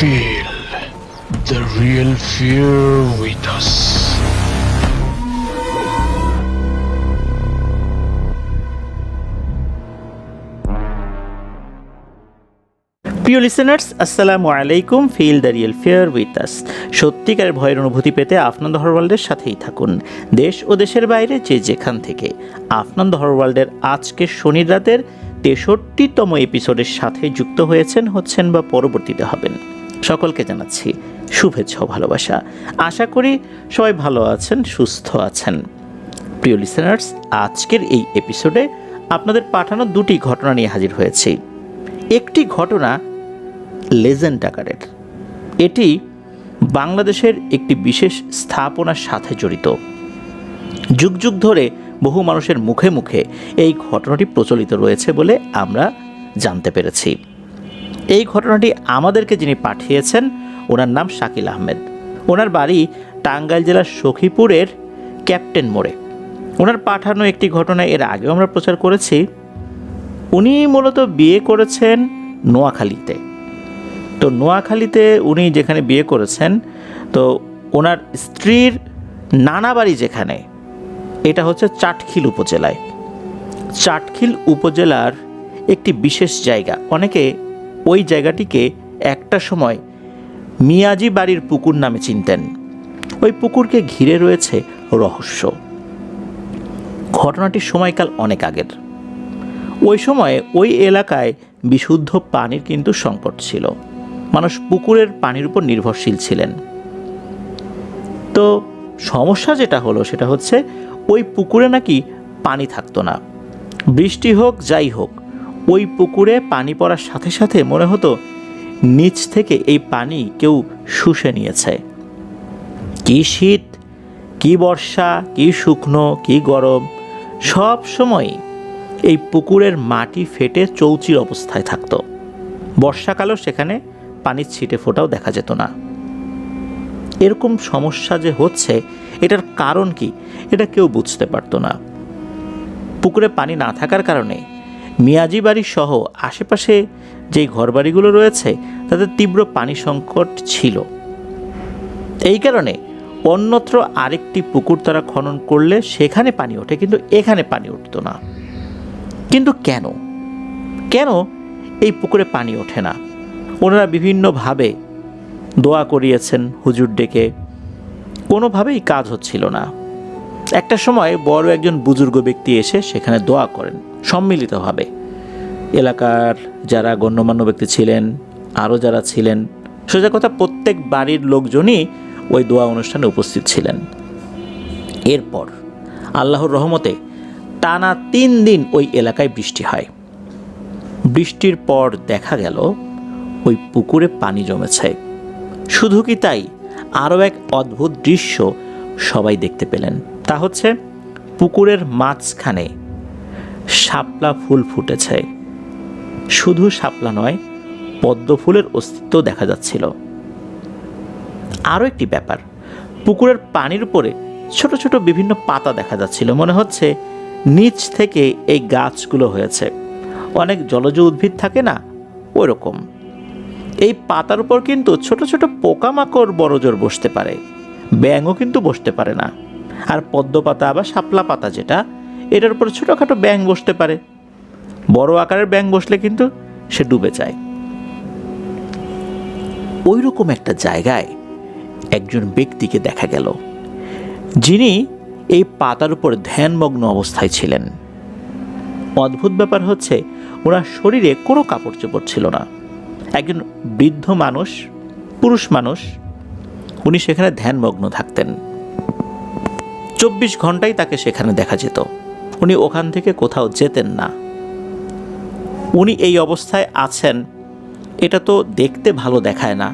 Feel the real fear with us. প্রিয় listeners, আসসালামু আলাইকুম। Feel the real fear with us. সত্যিকারের ভয়ের অনুভূতি পেতে আফনান হরওয়ার্ল্ডের সাথেই থাকুন, দেশ ও দেশের বাইরে যে যেখান থেকে। আফনান হরওয়ার্ল্ডের আজকে শনির রাতের 63তম এপিসোডের সাথে যুক্ত হচ্ছেন বা পরবর্তীতে হবেন। সকলকে জানাচ্ছি শুভেচ্ছা ও ভালোবাসা। আশা করি সবাই ভালো আছেন, সুস্থ আছেন। প্রিয় লিসেনার্স, আজকের এই এপিসোডে আপনাদের পাঠানো দুটি ঘটনা নিয়ে হাজির হয়েছি। একটি ঘটনা লেজেন্ড আকারের। এটি বাংলাদেশের একটি বিশেষ স্থাপনার সাথে জড়িত। যুগ যুগ ধরে বহু মানুষের মুখে মুখে এই ঘটনাটি প্রচলিত রয়েছে বলে আমরা জানতে পেরেছি। এই ঘটনাটি আমাদেরকে যিনি পাঠিয়েছেন, ওনার নাম শাকিল আহমেদ। ওনার বাড়ি টাঙ্গাইল জেলার সখীপুরের ক্যাপ্টেন মোড়ে। ওনার পাঠানো একটি ঘটনা এর আগেও আমরা প্রচার করেছি। উনি মূলত বিয়ে করেছেন নোয়াখালীতে। তো নোয়াখালীতে উনি যেখানে বিয়ে করেছেন, তো ওনার স্ত্রীর নানা বাড়ি যেখানে, এটা হচ্ছে চাটখিল উপজেলায়। চাটখিল উপজেলার একটি বিশেষ জায়গা। অনেকে ওই জায়গাটিকে একটা সময় মিয়াজি বাড়ির পুকুর নামে চিনতেন। ওই পুকুরকে ঘিরে রয়েছে রহস্য। ঘটনাটির সময়কাল অনেক আগের। ওই সময়ে ওই এলাকায় বিশুদ্ধ পানির কিন্তু সংকট ছিল। মানুষ পুকুরের পানির উপর নির্ভরশীল ছিলেন। তো সমস্যা যেটা হলো সেটা হচ্ছে ওই পুকুরে নাকি পানি থাকতো না। বৃষ্টি হোক যাই হোক, ওই পুকুরে পানি পড়ার সাথে সাথে মনে হতো নিচ থেকে এই পানি কেউ শুষে নিয়েছে। কি শীত, কি বর্ষা, কি শুকনো, কি গরম, সব সময় এই পুকুরের মাটি ফেটে চৌচির অবস্থায় থাকতো। বর্ষাকালেও সেখানে পানির ছিটে ফোঁটাও দেখা যেত না। এরকম সমস্যা যে হচ্ছে, এটার কারণ কি, এটা কেউ বুঝতে পারতো না। পুকুরে পানি না থাকার কারণে মিয়াজি বাড়ি সহ আশেপাশে যেই ঘরবাড়িগুলো রয়েছে তাদের তীব্র পানি সংকট ছিল। এই কারণে অন্যত্র আরেকটি পুকুর তারা খনন করলে সেখানে পানি ওঠে, কিন্তু এখানে পানি উঠতো না। কিন্তু কেন কেন এই পুকুরে পানি ওঠে না? ওনারা বিভিন্নভাবে দোয়া করিয়েছেন হুজুর ডেকে, কোনোভাবেই কাজ হচ্ছিল না। একটা সময় বড় একজন বুজুর্গ ব্যক্তি এসে সেখানে দোয়া করেন সম্মিলিতভাবে। এলাকার যারা গণ্যমান্য ব্যক্তি ছিলেন, আরও যারা ছিলেন, সোজা কথা প্রত্যেক বাড়ির লোকজনই ওই দোয়া অনুষ্ঠানে উপস্থিত ছিলেন। এরপর আল্লাহর রহমতে টানা 3 দিন ওই এলাকায় বৃষ্টি হয়। বৃষ্টির পর দেখা গেল ওই পুকুরে পানি জমেছে। শুধু কি তাই, আরও এক অদ্ভুত দৃশ্য সবাই দেখতে পেলেন। তা হচ্ছে পুকুরের মাঝখানে শাপলা ফুল ফুটেছে। শুধু শাপলা নয়, পদ্ম ফুলের অস্তিত্ব দেখা যাচ্ছিল। আরও একটি ব্যাপার, পুকুরের পানির উপরে ছোট ছোট বিভিন্ন পাতা দেখা যাচ্ছিল। মনে হচ্ছে নিচ থেকে এই গাছগুলো হয়েছে। অনেক জলজ উদ্ভিদ থাকে না, ওই রকম। এই পাতার উপর কিন্তু ছোট ছোট পোকামাকড় বড়জোর বসতে পারে, ব্যাঙও কিন্তু বসতে পারে না। আর পদ্ম পাতা বা শাপলা পাতা যেটা, এটার উপর ছোটোখাটো ব্যাঙ বসতে পারে। বড় আকারের ব্যাঙ বসলে কিন্তু সে ডুবে যায়। ওই রকম একটা জায়গায় একজন ব্যক্তিকে দেখা গেল, যিনি এই পাতার উপর ধ্যানমগ্ন অবস্থায় ছিলেন। অদ্ভুত ব্যাপার হচ্ছে ওনার শরীরে কোনো কাপড় চোপড় ছিল না। একজন বৃদ্ধ মানুষ, পুরুষ মানুষ, উনি সেখানে ধ্যানমগ্ন থাকতেন। 24 ঘন্টাই তাকে সেখানে দেখা যেত। উনি ওখান থেকে কোথাও যেতেন না। উনি এই অবস্থায় আছেন, এটা তো দেখতে ভালো দেখায় না,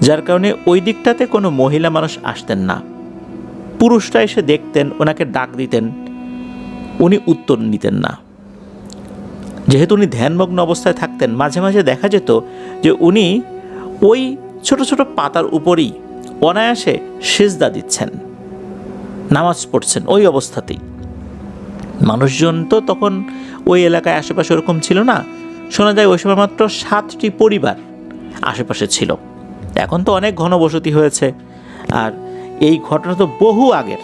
যার কারণে ওই দিকটাতে কোনো মহিলা মানুষ আসতেন না। পুরুষরা এসে দেখতেন, ওনাকে ডাক দিতেন, উনি উত্তর নিতেন না। যেহেতু উনি ধ্যানমগ্ন অবস্থায় থাকতেন, মাঝে মাঝে দেখা যেত যে উনি ওই ছোট ছোট পাতার উপরই অনায়াসে সিজদা দিচ্ছেন, নামাজ পড়ছেন ওই অবস্থাতেই। মানুষজন তো তখন ওই এলাকায় আশেপাশে ওরকম ছিল না। শোনা যায় ওই সময় মাত্র 7টি পরিবার আশেপাশে ছিল। এখন তো অনেক ঘনবসতি হয়েছে, আর এই ঘটনা তো বহু আগের।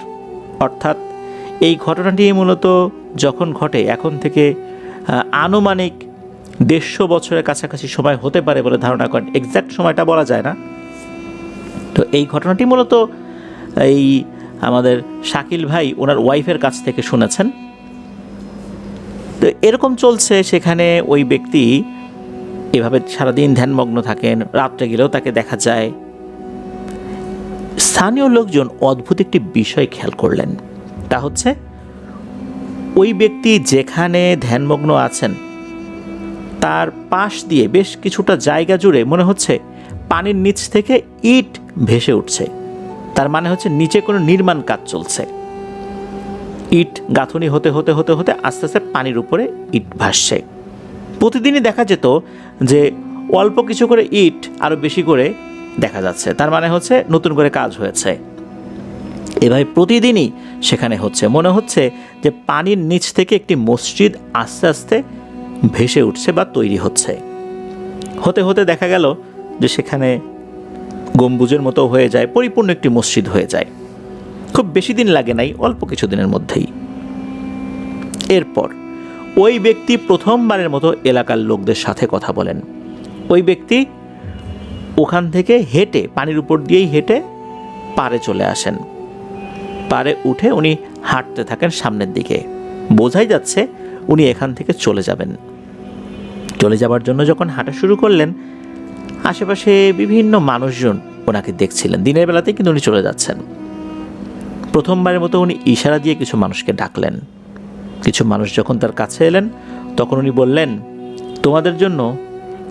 অর্থাৎ এই ঘটনাটি মূলত যখন ঘটে এখন থেকে আনুমানিক 150 বছরের কাছাকাছি সময় হতে পারে বলে ধারণা করেন। এক্স্যাক্ট সময়টা বলা যায় না। তো এই ঘটনাটি মূলত এই আমাদের শাকিল ভাই ওনার ওয়াইফের কাছ থেকে শুনেছেন। তো এরকম চলছে, সেখানে ওই ব্যক্তি এভাবে সারাদিন ধ্যানমগ্ন থাকেন, রাত্রে গেলেও তাকে দেখা যায়। স্থানীয় লোকজন অদ্ভুত একটি বিষয় খেয়াল করলেন, তা হচ্ছে ওই ব্যক্তি যেখানে ধ্যানমগ্ন আছেন তার পাশ দিয়ে বেশ কিছুটা জায়গা জুড়ে মনে হচ্ছে পানির নিচ থেকে ইট ভেসে উঠছে। তার মানে হচ্ছে নিচে কোনো নির্মাণ কাজ চলছে। ইট গাঁথুনি হতে হতে হতে হতে আস্তে আস্তে পানির উপরে ইট ভাসছে। প্রতিদিনই দেখা যেত যে অল্প কিছু করে ইট আরও বেশি করে দেখা যাচ্ছে, তার মানে হচ্ছে নতুন করে কাজ হয়েছে। এভাবে প্রতিদিনই সেখানে হচ্ছে, মনে হচ্ছে যে পানির নিচ থেকে একটি মসজিদ আস্তে আস্তে ভেসে উঠছে বা তৈরি হচ্ছে। হতে হতে দেখা গেল যে সেখানে গম্বুজের মতো হয়ে যায়, পরিপূর্ণ একটি মসজিদ হয়ে যায়। খুব বেশি দিন লাগে নাই, অল্প কিছু দিনের মধ্যেই। এরপর ওই ব্যক্তি প্রথমবারের মতো এলাকার লোকদের সাথে কথা বলেন। ওই ব্যক্তি ওখান থেকে হেঁটে, পানির উপর দিয়েই হেঁটে পাড়ে চলে আসেন। পাড়ে উঠে উনি হাঁটতে থাকেন সামনের দিকে। বোঝাই যাচ্ছে উনি এখান থেকে চলে যাবেন। চলে যাবার জন্য যখন হাঁটা শুরু করলেন, আশেপাশে বিভিন্ন মানুষজন ওনাকে দেখছিলেন। দিনের বেলাতেই কিন্তু উনি চলে যাচ্ছেন। প্রথমবারের মতো উনি ইশারা দিয়ে কিছু মানুষকে ডাকলেন। কিছু মানুষ যখন তার কাছে এলেন তখন উনি বললেন, তোমাদের জন্য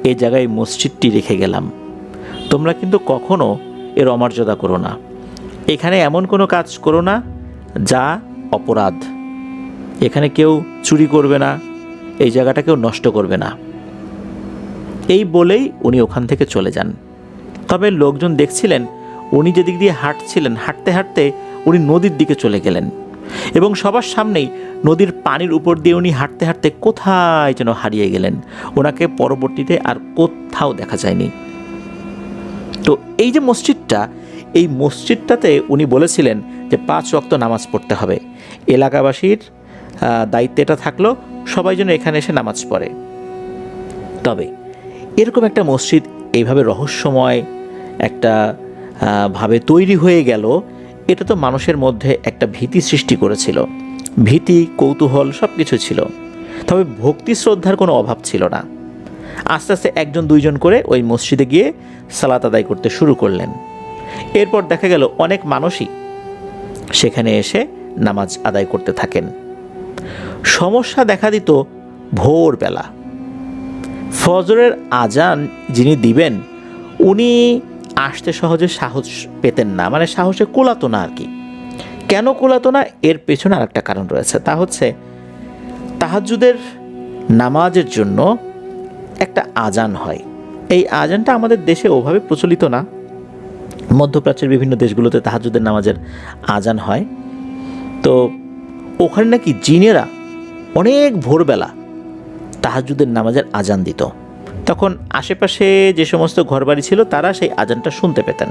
এই জায়গায় মসজিদটি রেখে গেলাম, তোমরা কিন্তু কখনো এর অমর্যাদা করো না। এখানে এমন কোনো কাজ করো না যা অপরাধ। এখানে কেউ চুরি করবে না, এই জায়গাটা কেউ নষ্ট করবে না। এই বলেই উনি ওখান থেকে চলে যান। তবে লোকজন দেখছিলেন উনি যেদিক দিয়ে হাঁটছিলেন, হাঁটতে হাঁটতে উনি নদীর দিকে চলে গেলেন এবং সবার সামনেই নদীর পানির উপর দিয়ে উনি হাঁটতে হাঁটতে কোথায় যেন হারিয়ে গেলেন। ওনাকে পরবর্তীতে আর কোথাও দেখা যায়নি। তো এই যে মসজিদটা, এই মসজিদটাতে উনি বলেছিলেন যে 5 ওয়াক্ত নামাজ পড়তে হবে। এলাকাবাসীর দায়িত্ব এটা থাকলো সবাই যেন এখানে এসে নামাজ পড়ে। তবে এরকম একটা মসজিদ এইভাবে রহস্যময় একটা ভাবে তৈরি হয়ে গেল, এটা তো মানুষের মধ্যে একটা ভীতি সৃষ্টি করেছিল। ভীতি, কৌতূহল সব কিছু ছিল, তবে ভক্তি শ্রদ্ধার কোনো অভাব ছিল না। আস্তে আস্তে 1-2 করে ওই মসজিদে গিয়ে সালাত আদায় করতে শুরু করলেন। এরপর দেখা গেল অনেক মানুষই সেখানে এসে নামাজ আদায় করতে থাকেন। সমস্যা দেখা দিত ভোরবেলা। ফজরের আজান যিনি দিবেন উনি আসতে সহজে সাহস পেতেন না, মানে সাহসে কোলাতো না আর কি। কেন কোলাতো না, এর পেছনে আর একটা কারণ রয়েছে। তা হচ্ছে তাহাজ্জুদের নামাজের জন্য একটা আজান হয়। এই আজানটা আমাদের দেশে ওভাবে প্রচলিত না। মধ্যপ্রাচ্যের বিভিন্ন দেশগুলোতে তাহাজ্জুদের নামাজের আজান হয়। তো ওখানে নাকি জিনেরা অনেক ভোরবেলা তাহাজ্জুদের নামাজের আজান দিত। তখন আশেপাশে যে সমস্ত ঘরবাড়ি ছিল তারা সেই আজানটা শুনতে পেতেন।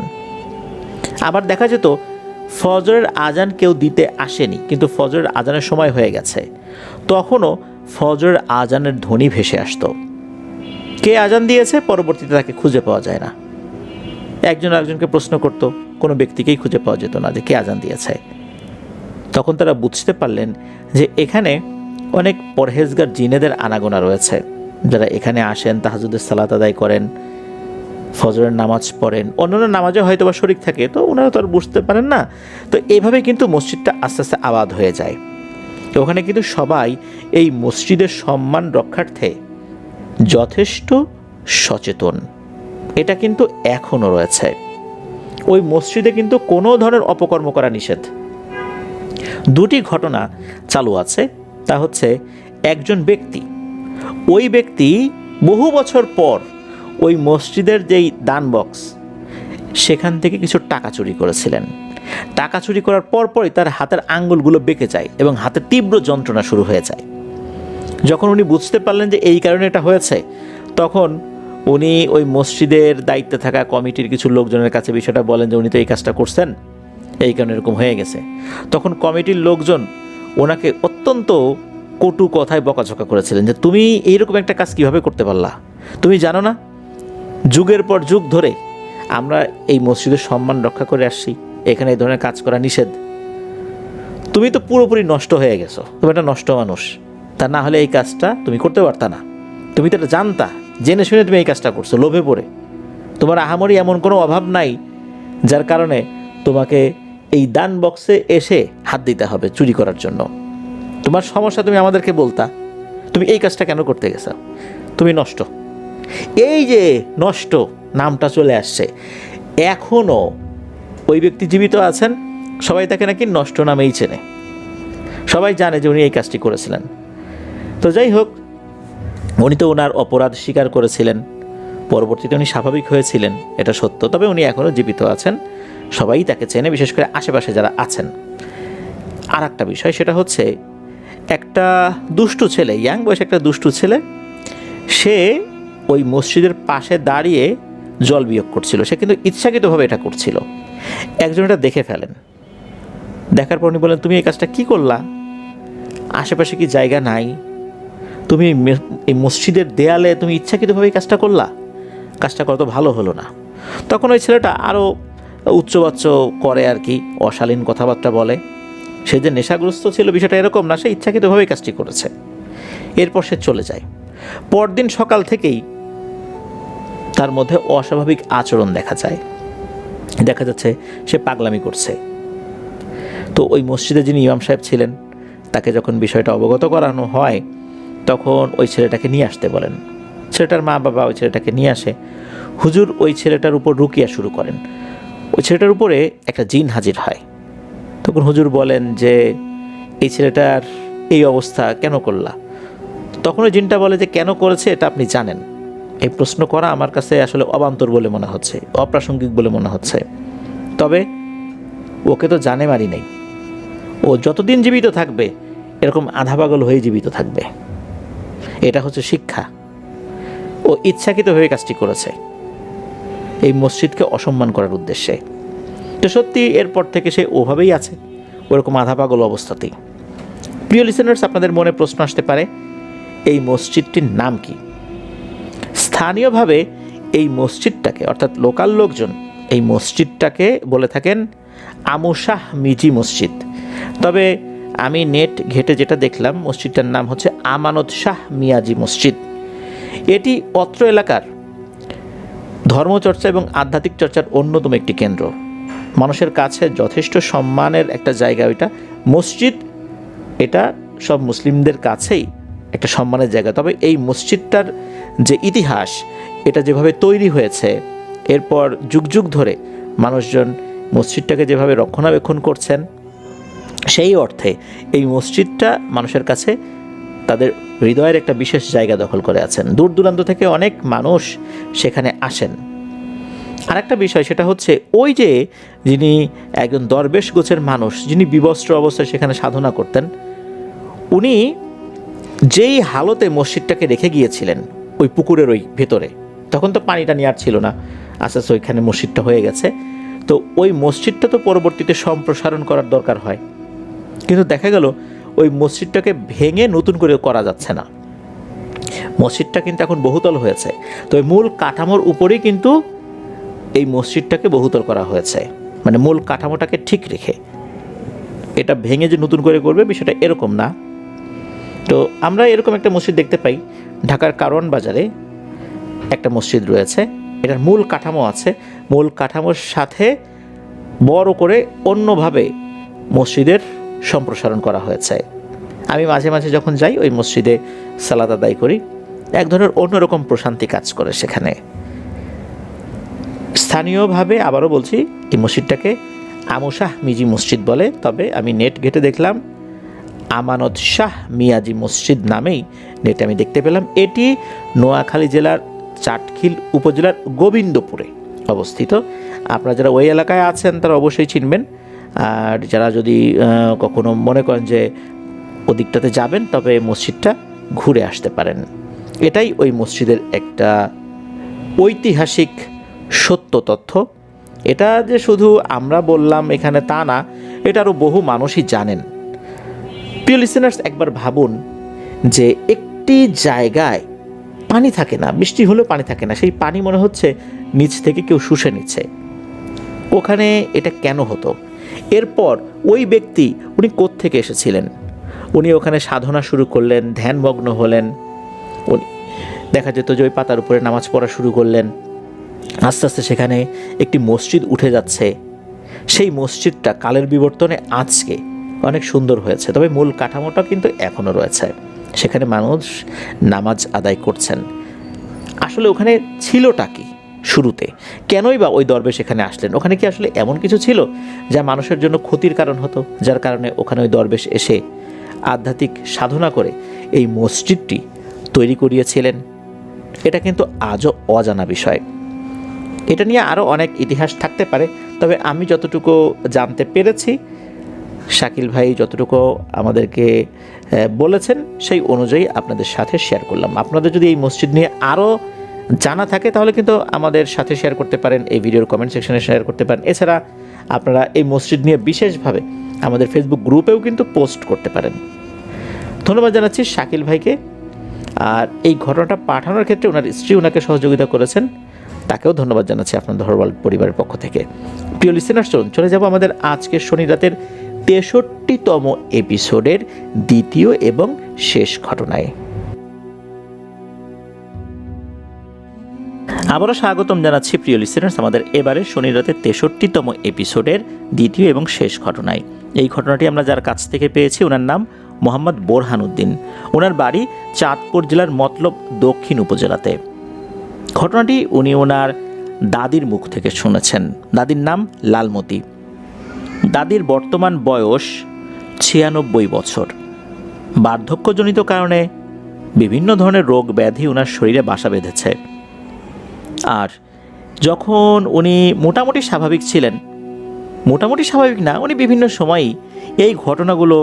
আবার দেখা যেত ফজরের আজান কেউ দিতে আসেনি, কিন্তু ফজরের আজানের সময় হয়ে গেছে, তখনও ফজরের আজানের ধ্বনি ভেসে আসতো। কে আজান দিয়েছে পরবর্তীতে তাকে খুঁজে পাওয়া যায় না। একজন আরেকজনকে প্রশ্ন করত, কোনো ব্যক্তিকেই খুঁজে পাওয়া যেত না যে কে আজান দিয়েছে। তখন তারা বুঝতে পারলেন যে এখানে অনেক পরহেজগার জিনেদের আনাগোনা রয়েছে, যারা এখানে আসেন, তাহাজ্জুদের সালাত আদায় করেন, ফজরের নামাজ পড়েন, অন্যান্য নামাজে হয়তো বা শরিক থাকে, তো ওনারা তো আর বুঝতে পারেন না। তো এইভাবে কিন্তু মসজিদটা আস্তে আস্তে আবাদ হয়ে যায়। তো ওখানে কিন্তু সবাই এই মসজিদের সম্মান রক্ষার্থে যথেষ্ট সচেতন। এটা কিন্তু এখনও রয়েছে। ওই মসজিদে কিন্তু কোনো ধরনের অপকর্ম করা নিষেধ। 2টি ঘটনা চালু আছে। তা হচ্ছে একজন ব্যক্তি, ওই ব্যক্তি বহু বছর পর ওই মসজিদের যেই দান বক্স সেখান থেকে কিছু টাকা চুরি করেছিলেন। টাকা চুরি করার পরপরই তার হাতের আঙ্গুলগুলো বেঁকে যায় এবং হাতে তীব্র যন্ত্রণা শুরু হয়ে যায়। যখন উনি বুঝতে পারলেন যে এই কারণে এটা হয়েছে, তখন উনি ওই মসজিদের দায়িত্বে থাকা কমিটির কিছু লোকজনের কাছে বিষয়টা বলেন যে উনি তো এই কাজটা করছেন, এই কারণে এরকম হয়ে গেছে। তখন কমিটির লোকজন ওনাকে অত্যন্ত কটু কথায় বকাঝকা করেছিলেন যে তুমি এইরকম একটা কাজ কিভাবে করতে পারলা, তুমি জানো না যুগের পর যুগ ধরে আমরা এই মসজিদের সম্মান রক্ষা করে আসছি, এখানে এই ধরনের কাজ করা নিষেধ, তুমি তো পুরোপুরি নষ্ট হয়ে গেছো, তুমি একটা নষ্ট মানুষ, তা না হলে এই কাজটা তুমি করতে পারতা না, তুমি তো এটা জানতা, জেনে শুনে তুমি এই কাজটা করছো লোভে পড়ে, তোমার আহামরি এমন কোনো অভাব নাই যার কারণে তোমাকে এই দান বক্সে এসে হাত দিতে হবে চুরি করার জন্য, তোমার সমস্যা তুমি আমাদেরকে বলতা, তুমি এই কাজটা কেন করতে গেছো, তুমি নষ্ট। এই যে নষ্ট নামটা চলে আসছে, এখনও ওই ব্যক্তি জীবিত আছেন, সবাই তাকে নাকি নষ্ট নামেই চেনে, সবাই জানে যে উনি এই কাজটি করেছিলেন। তো যাই হোক, উনি তো ওনার অপরাধ স্বীকার করেছিলেন, পরবর্তীতে উনি স্বাভাবিক হয়েছিলেন, এটা সত্য, তবে উনি এখনও জীবিত আছেন, সবাই তাকে চেনে, বিশেষ করে আশেপাশে যারা আছেন। আর একটা বিষয়, সেটা হচ্ছে একটা দুষ্টু ছেলে, ইয়াং বয়সে একটা দুষ্টু ছেলে, সে ওই মসজিদের পাশে দাঁড়িয়ে জল বিয়োগ করছিল, সে কিন্তু ইচ্ছাকৃতভাবে এটা করছিল। একজন এটা দেখে ফেলেন, দেখার পর উনি বলেন তুমি এই কাজটা কি করলা, আশেপাশে কি জায়গা নাই, তুমি এই মসজিদের দেয়ালে তুমি ইচ্ছাকৃতভাবে এই কাজটা করলা, কাজটা কত ভালো হলো না। তখন ওই ছেলেটা আরও উচ্চবাচ্য করে আর কি, অশালীন কথাবার্তা বলে, সে যে নেশাগ্রস্ত ছিল বিষয়টা এরকম না, সে ইচ্ছাকৃতভাবে কাজটি করেছে। এরপর সে চলে যায়। পরদিন সকাল থেকেই তার মধ্যে অস্বাভাবিক আচরণ দেখা যায়, দেখা যাচ্ছে সে পাগলামি করছে। তো ওই মসজিদে যিনি ইমাম সাহেব ছিলেন, তাকে যখন বিষয়টা অবগত করানো হয়, তখন ওই ছেলেটাকে নিয়ে আসতে বলেন। ছেলেটার মা বাবা ওই ছেলেটাকে নিয়ে আসে। হুজুর ওই ছেলেটার উপর রুকিয়া শুরু করেন, ওই ছেলেটার উপরে একটা জিন হাজির হয়। তখন হুজুর বলেন যে এই ছেলেটার এই অবস্থা কেন করলা? তখন ওই জিনটা বলে যে কেন করেছে এটা আপনি জানেন, এই প্রশ্ন করা আমার কাছে আসলে অবান্তর বলে মনে হচ্ছে, অপ্রাসঙ্গিক বলে মনে হচ্ছে, তবে ওকে তো জানে মারি নেই, ও যতদিন জীবিত থাকবে এরকম আধা পাগল হয়ে জীবিত থাকবে, এটা হচ্ছে শিক্ষা, ও ইচ্ছাকৃতভাবে কাজটি করেছে এই মসজিদকে অসম্মান করার উদ্দেশ্যে। তো সত্যি এরপর থেকে সে ওভাবেই আছে, ওরকম আধা পাগল অবস্থাতেই। প্রিয় লিসেনার্স, আপনাদের মনে প্রশ্ন আসতে পারে এই মসজিদটির নাম কি? স্থানীয়ভাবে এই মসজিদটাকে, অর্থাৎ লোকাল লোকজন এই মসজিদটাকে বলে থাকেন আমু শাহ মিজি মসজিদ, তবে আমি নেট ঘেটে যেটা দেখলাম মসজিদটার নাম হচ্ছে আমানত শাহ মিয়াজি মসজিদ। এটি অত্র এলাকার ধর্মচর্চা এবং আধ্যাত্মিক চর্চার অন্যতম একটি কেন্দ্র, মানুষের কাছে যথেষ্ট সম্মানের একটা জায়গা। ওইটা মসজিদ, এটা সব মুসলিমদের কাছেই একটা সম্মানের জায়গা। তবে এই মসজিদটার যে ইতিহাস, এটা যেভাবে তৈরি হয়েছে, এরপর যুগ যুগ ধরে মানুষজন মসজিদটাকে যেভাবে রক্ষণাবেক্ষণ করছেন, সেই অর্থে এই মসজিদটা মানুষের কাছে তাদের হৃদয়ের একটা বিশেষ জায়গা দখল করে আছেন। দূর দূরান্ত থেকে অনেক মানুষ সেখানে আসেন। আরেকটা বিষয়, সেটা হচ্ছে ওই যে যিনি একজন দরবেশ গোছের মানুষ, যিনি বিবস্ত্র অবস্থায় সেখানে সাধনা করতেন, উনি যেই হালতে মসজিদটাকে রেখে গিয়েছিলেন ওই পুকুরের ওই ভেতরে, তখন তো পানিটা নিয়ে আর ছিল না, আস্তে আস্তে ওইখানে মসজিদটা হয়ে গেছে। তো ওই মসজিদটা তো পরবর্তীতে সম্প্রসারণ করার দরকার হয়, কিন্তু দেখা গেল ওই মসজিদটাকে ভেঙে নতুন করে করা যাচ্ছে না, মসজিদটা কিন্তু এখন বহুতল হয়েছে। তো ওই মূল কাঠামোর উপরেই কিন্তু এই মসজিদটাকে বহুতল করা হয়েছে, মানে মূল কাঠামোটাকে ঠিক রেখে। এটা ভেঙে যে নতুন করে করবে বিষয়টা এরকম না। তো আমরা এরকম একটা মসজিদ দেখতে পাই, ঢাকার কারওয়ান বাজারে একটা মসজিদ রয়েছে, এটার মূল কাঠামো আছে, মূল কাঠামোর সাথে বড় করে অন্যভাবে মসজিদের সম্প্রসারণ করা হয়েছে। আমি মাঝে মাঝে যখন যাই ওই মসজিদে সালাত আদায় করি, এক ধরনের অন্যরকম প্রশান্তি কাজ করে সেখানে। স্থানীয়ভাবে আবারও বলছি, এই মসজিদটাকে আমু শাহ মিজি মসজিদ বলে, তবে আমি নেট ঘেটে দেখলাম আমানত শাহ মিয়াজি মসজিদ নামেই নেটে আমি দেখতে পেলাম। এটি নোয়াখালী জেলার চাটখিল উপজেলার গোবিন্দপুরে অবস্থিত। আপনারা যারা ওই এলাকায় আছেন তারা অবশ্যই চিনবেন, আর যারা যদি কখনো মনে করেন যে ওদিকটাতে যাবেন, তবে মসজিদটা ঘুরে আসতে পারেন। এটাই ওই মসজিদের একটা ঐতিহাসিক সত্য তথ্য। এটা যে শুধু আমরা বললাম এখানে তা না, এটা আরও বহু মানুষই জানেন। প্রিয় লিসেনার্স, একবার ভাবুন যে একটি জায়গায় পানি থাকে না, বৃষ্টি হলেও পানি থাকে না, সেই পানি মনে হচ্ছে নিচ থেকে কেউ শুষে নিচ্ছে। ওখানে এটা কেন হতো? এরপর ওই ব্যক্তি উনি কোত্থেকে এসেছিলেন? উনি ওখানে সাধনা শুরু করলেন, ধ্যানমগ্ন হলেন, উনি দেখা যেত যে ওই পাতার উপরে নামাজ পড়া শুরু করলেন। আস্তে আস্তে সেখানে একটি মসজিদ উঠে যাচ্ছে। সেই মসজিদটা কালের বিবর্তনে আজকে অনেক সুন্দর হয়েছে, তবে মূল কাঠামোটা কিন্তু এখনও রয়েছে। সেখানে মানুষ নামাজ আদায় করছেন। আসলে ওখানে ছিলটা কি শুরুতে? কেনই বা ওই দরবেশ এখানে আসলেন? ওখানে কি আসলে এমন কিছু ছিল যা মানুষের জন্য ক্ষতির কারণ হতো, যার কারণে ওখানে ওই দরবেশ এসে আধ্যাত্মিক সাধনা করে এই মসজিদটি তৈরি করিয়েছিলেন? এটা কিন্তু আজও অজানা বিষয়। এটা নিয়ে আরও অনেক ইতিহাস থাকতে পারে, তবে আমি যতটুকু জানতে পেরেছি, শাকিল ভাই যতটুকু আমাদেরকে বলেছেন সেই অনুযায়ী আপনাদের সাথে শেয়ার করলাম। আপনাদের যদি এই মসজিদ নিয়ে আরও জানা থাকে তাহলে কিন্তু আমাদের সাথে শেয়ার করতে পারেন, এই ভিডিওর কমেন্ট সেকশনে শেয়ার করতে পারেন। এছাড়া আপনারা এই মসজিদ নিয়ে বিশেষভাবে আমাদের ফেসবুক গ্রুপেও কিন্তু পোস্ট করতে পারেন। ধন্যবাদ জানাচ্ছি শাকিল ভাইকে। আর এই ঘটনাটা পাঠানোর ক্ষেত্রে ওনার স্ত্রী ওনাকে সহযোগিতা করেছেন, তাকেও ধন্যবাদ জানাচ্ছি আপনার ধরওয়াল পরিবারের পক্ষ থেকে। প্রিয় লিসেনার্স, চলে যাব আমাদের আজকের শনি রাতের 63তম এপিসোডের দ্বিতীয় এবং শেষ ঘটনায়। আবারও স্বাগতম জানাচ্ছি প্রিয় লিসেনার্স আমাদের এবারে শনি রাতের 63তম এপিসোডের দ্বিতীয় এবং শেষ ঘটনায়। এই ঘটনাটি আমরা যার কাছ থেকে পেয়েছি ওনার নাম মোহাম্মদ বোরহানুদ্দিন। ওনার বাড়ি চাঁদপুর জেলার মতলব দক্ষিণ উপজেলাতে। ঘটনাটি উনি ওনার দাদির মুখ থেকে শুনেছেন। দাদির নাম লালমতি। দাদির বর্তমান বয়স 96 বছর। বার্ধক্যজনিত কারণে বিভিন্ন ধরনের রোগ ব্যাধি ওনার শরীরে বাসা বেঁধেছে। আর যখন উনি মোটামুটি স্বাভাবিক ছিলেন, মোটামুটি স্বাভাবিক না, উনি বিভিন্ন সময়ই এই ঘটনাগুলো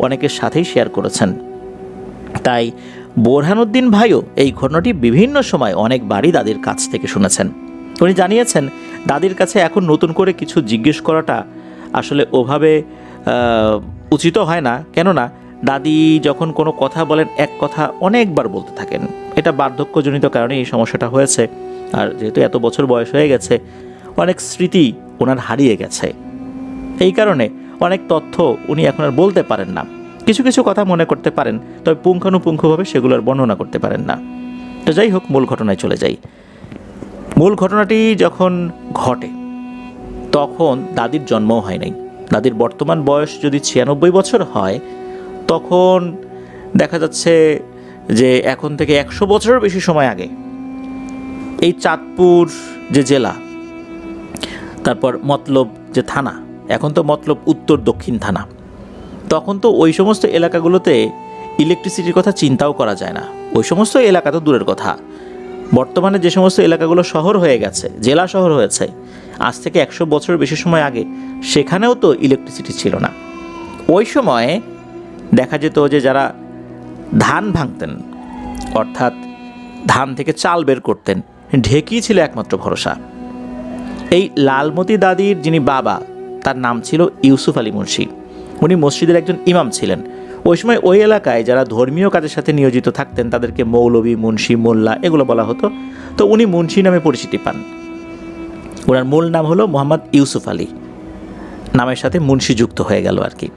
অনেকের সাথেই শেয়ার করেছেন। তাই বোরহানুদ্দিন ভাইও এই ঘটনাটি বিভিন্ন সময় অনেকবারই দাদির কাছ থেকে শুনেছেন। উনি জানিয়েছেন দাদির কাছে এখন নতুন করে কিছু জিজ্ঞেস করাটা আসলে ওভাবে উচিত হয় না, কেননা দাদি যখন কোনো কথা বলেন এক কথা অনেকবার বলতে থাকেন। এটা বার্ধক্যজনিত কারণে এই সমস্যাটা হয়েছে। আর যেহেতু এত বছর বয়স হয়ে গেছে, অনেক স্মৃতি ওনার হারিয়ে গেছে। এই কারণে অনেক তথ্য উনি এখন আর বলতে পারেন না। কিছু কিছু কথা মনে করতে পারেন, তবে পুঙ্খানুপুঙ্খভাবে সেগুলোর বর্ণনা করতে পারেন না। তো যাই হোক, মূল ঘটনায় চলে যাই। মূল ঘটনাটি যখন ঘটে তখন দাদির জন্মও হয় নাই। দাদির বর্তমান বয়স যদি 96 বছর হয়, তখন দেখা যাচ্ছে যে এখন থেকে 100 বছরের বেশি সময় আগে এই চাঁদপুর যে জেলা, তারপর মতলব যে থানা, এখন তো মতলব উত্তর দক্ষিণ থানা, তখন তো ওই সমস্ত এলাকাগুলোতে ইলেকট্রিসিটির কথা চিন্তাও করা যায় না। ওই সমস্ত এলাকা তো দূরের কথা, বর্তমানে যে সমস্ত এলাকাগুলো শহর হয়ে গেছে, জেলা শহর হয়েছে, আজ থেকে 100 বছরের বেশি সময় আগে সেখানেও তো ইলেকট্রিসিটি ছিল না। ওই সময়ে দেখা যেত যে যারা ধান ভাঙতেন, অর্থাৎ ধান থেকে চাল বের করতেন, ঢেকি ছিল একমাত্র ভরসা। এই লালমতি দাদির যিনি বাবা, তার নাম ছিল ইউসুফ আলী মুন্সি। উনি মসজিদের একজন ইমাম ছিলেন। ওই সময় ওই এলাকায় যারা ধর্মীয় কাজের সাথে নিয়োজিত থাকতেন তাদেরকে মৌলবী, মুন্সি, মোল্লা এগুলো বলা হতো। তো উনি মুন্সি নামে পরিচিতি পান। ওনার মূল নাম হলো মোহাম্মদ ইউসুফ আলী, নামের সাথে মুন্সি যুক্ত হয়ে গেল আর কি।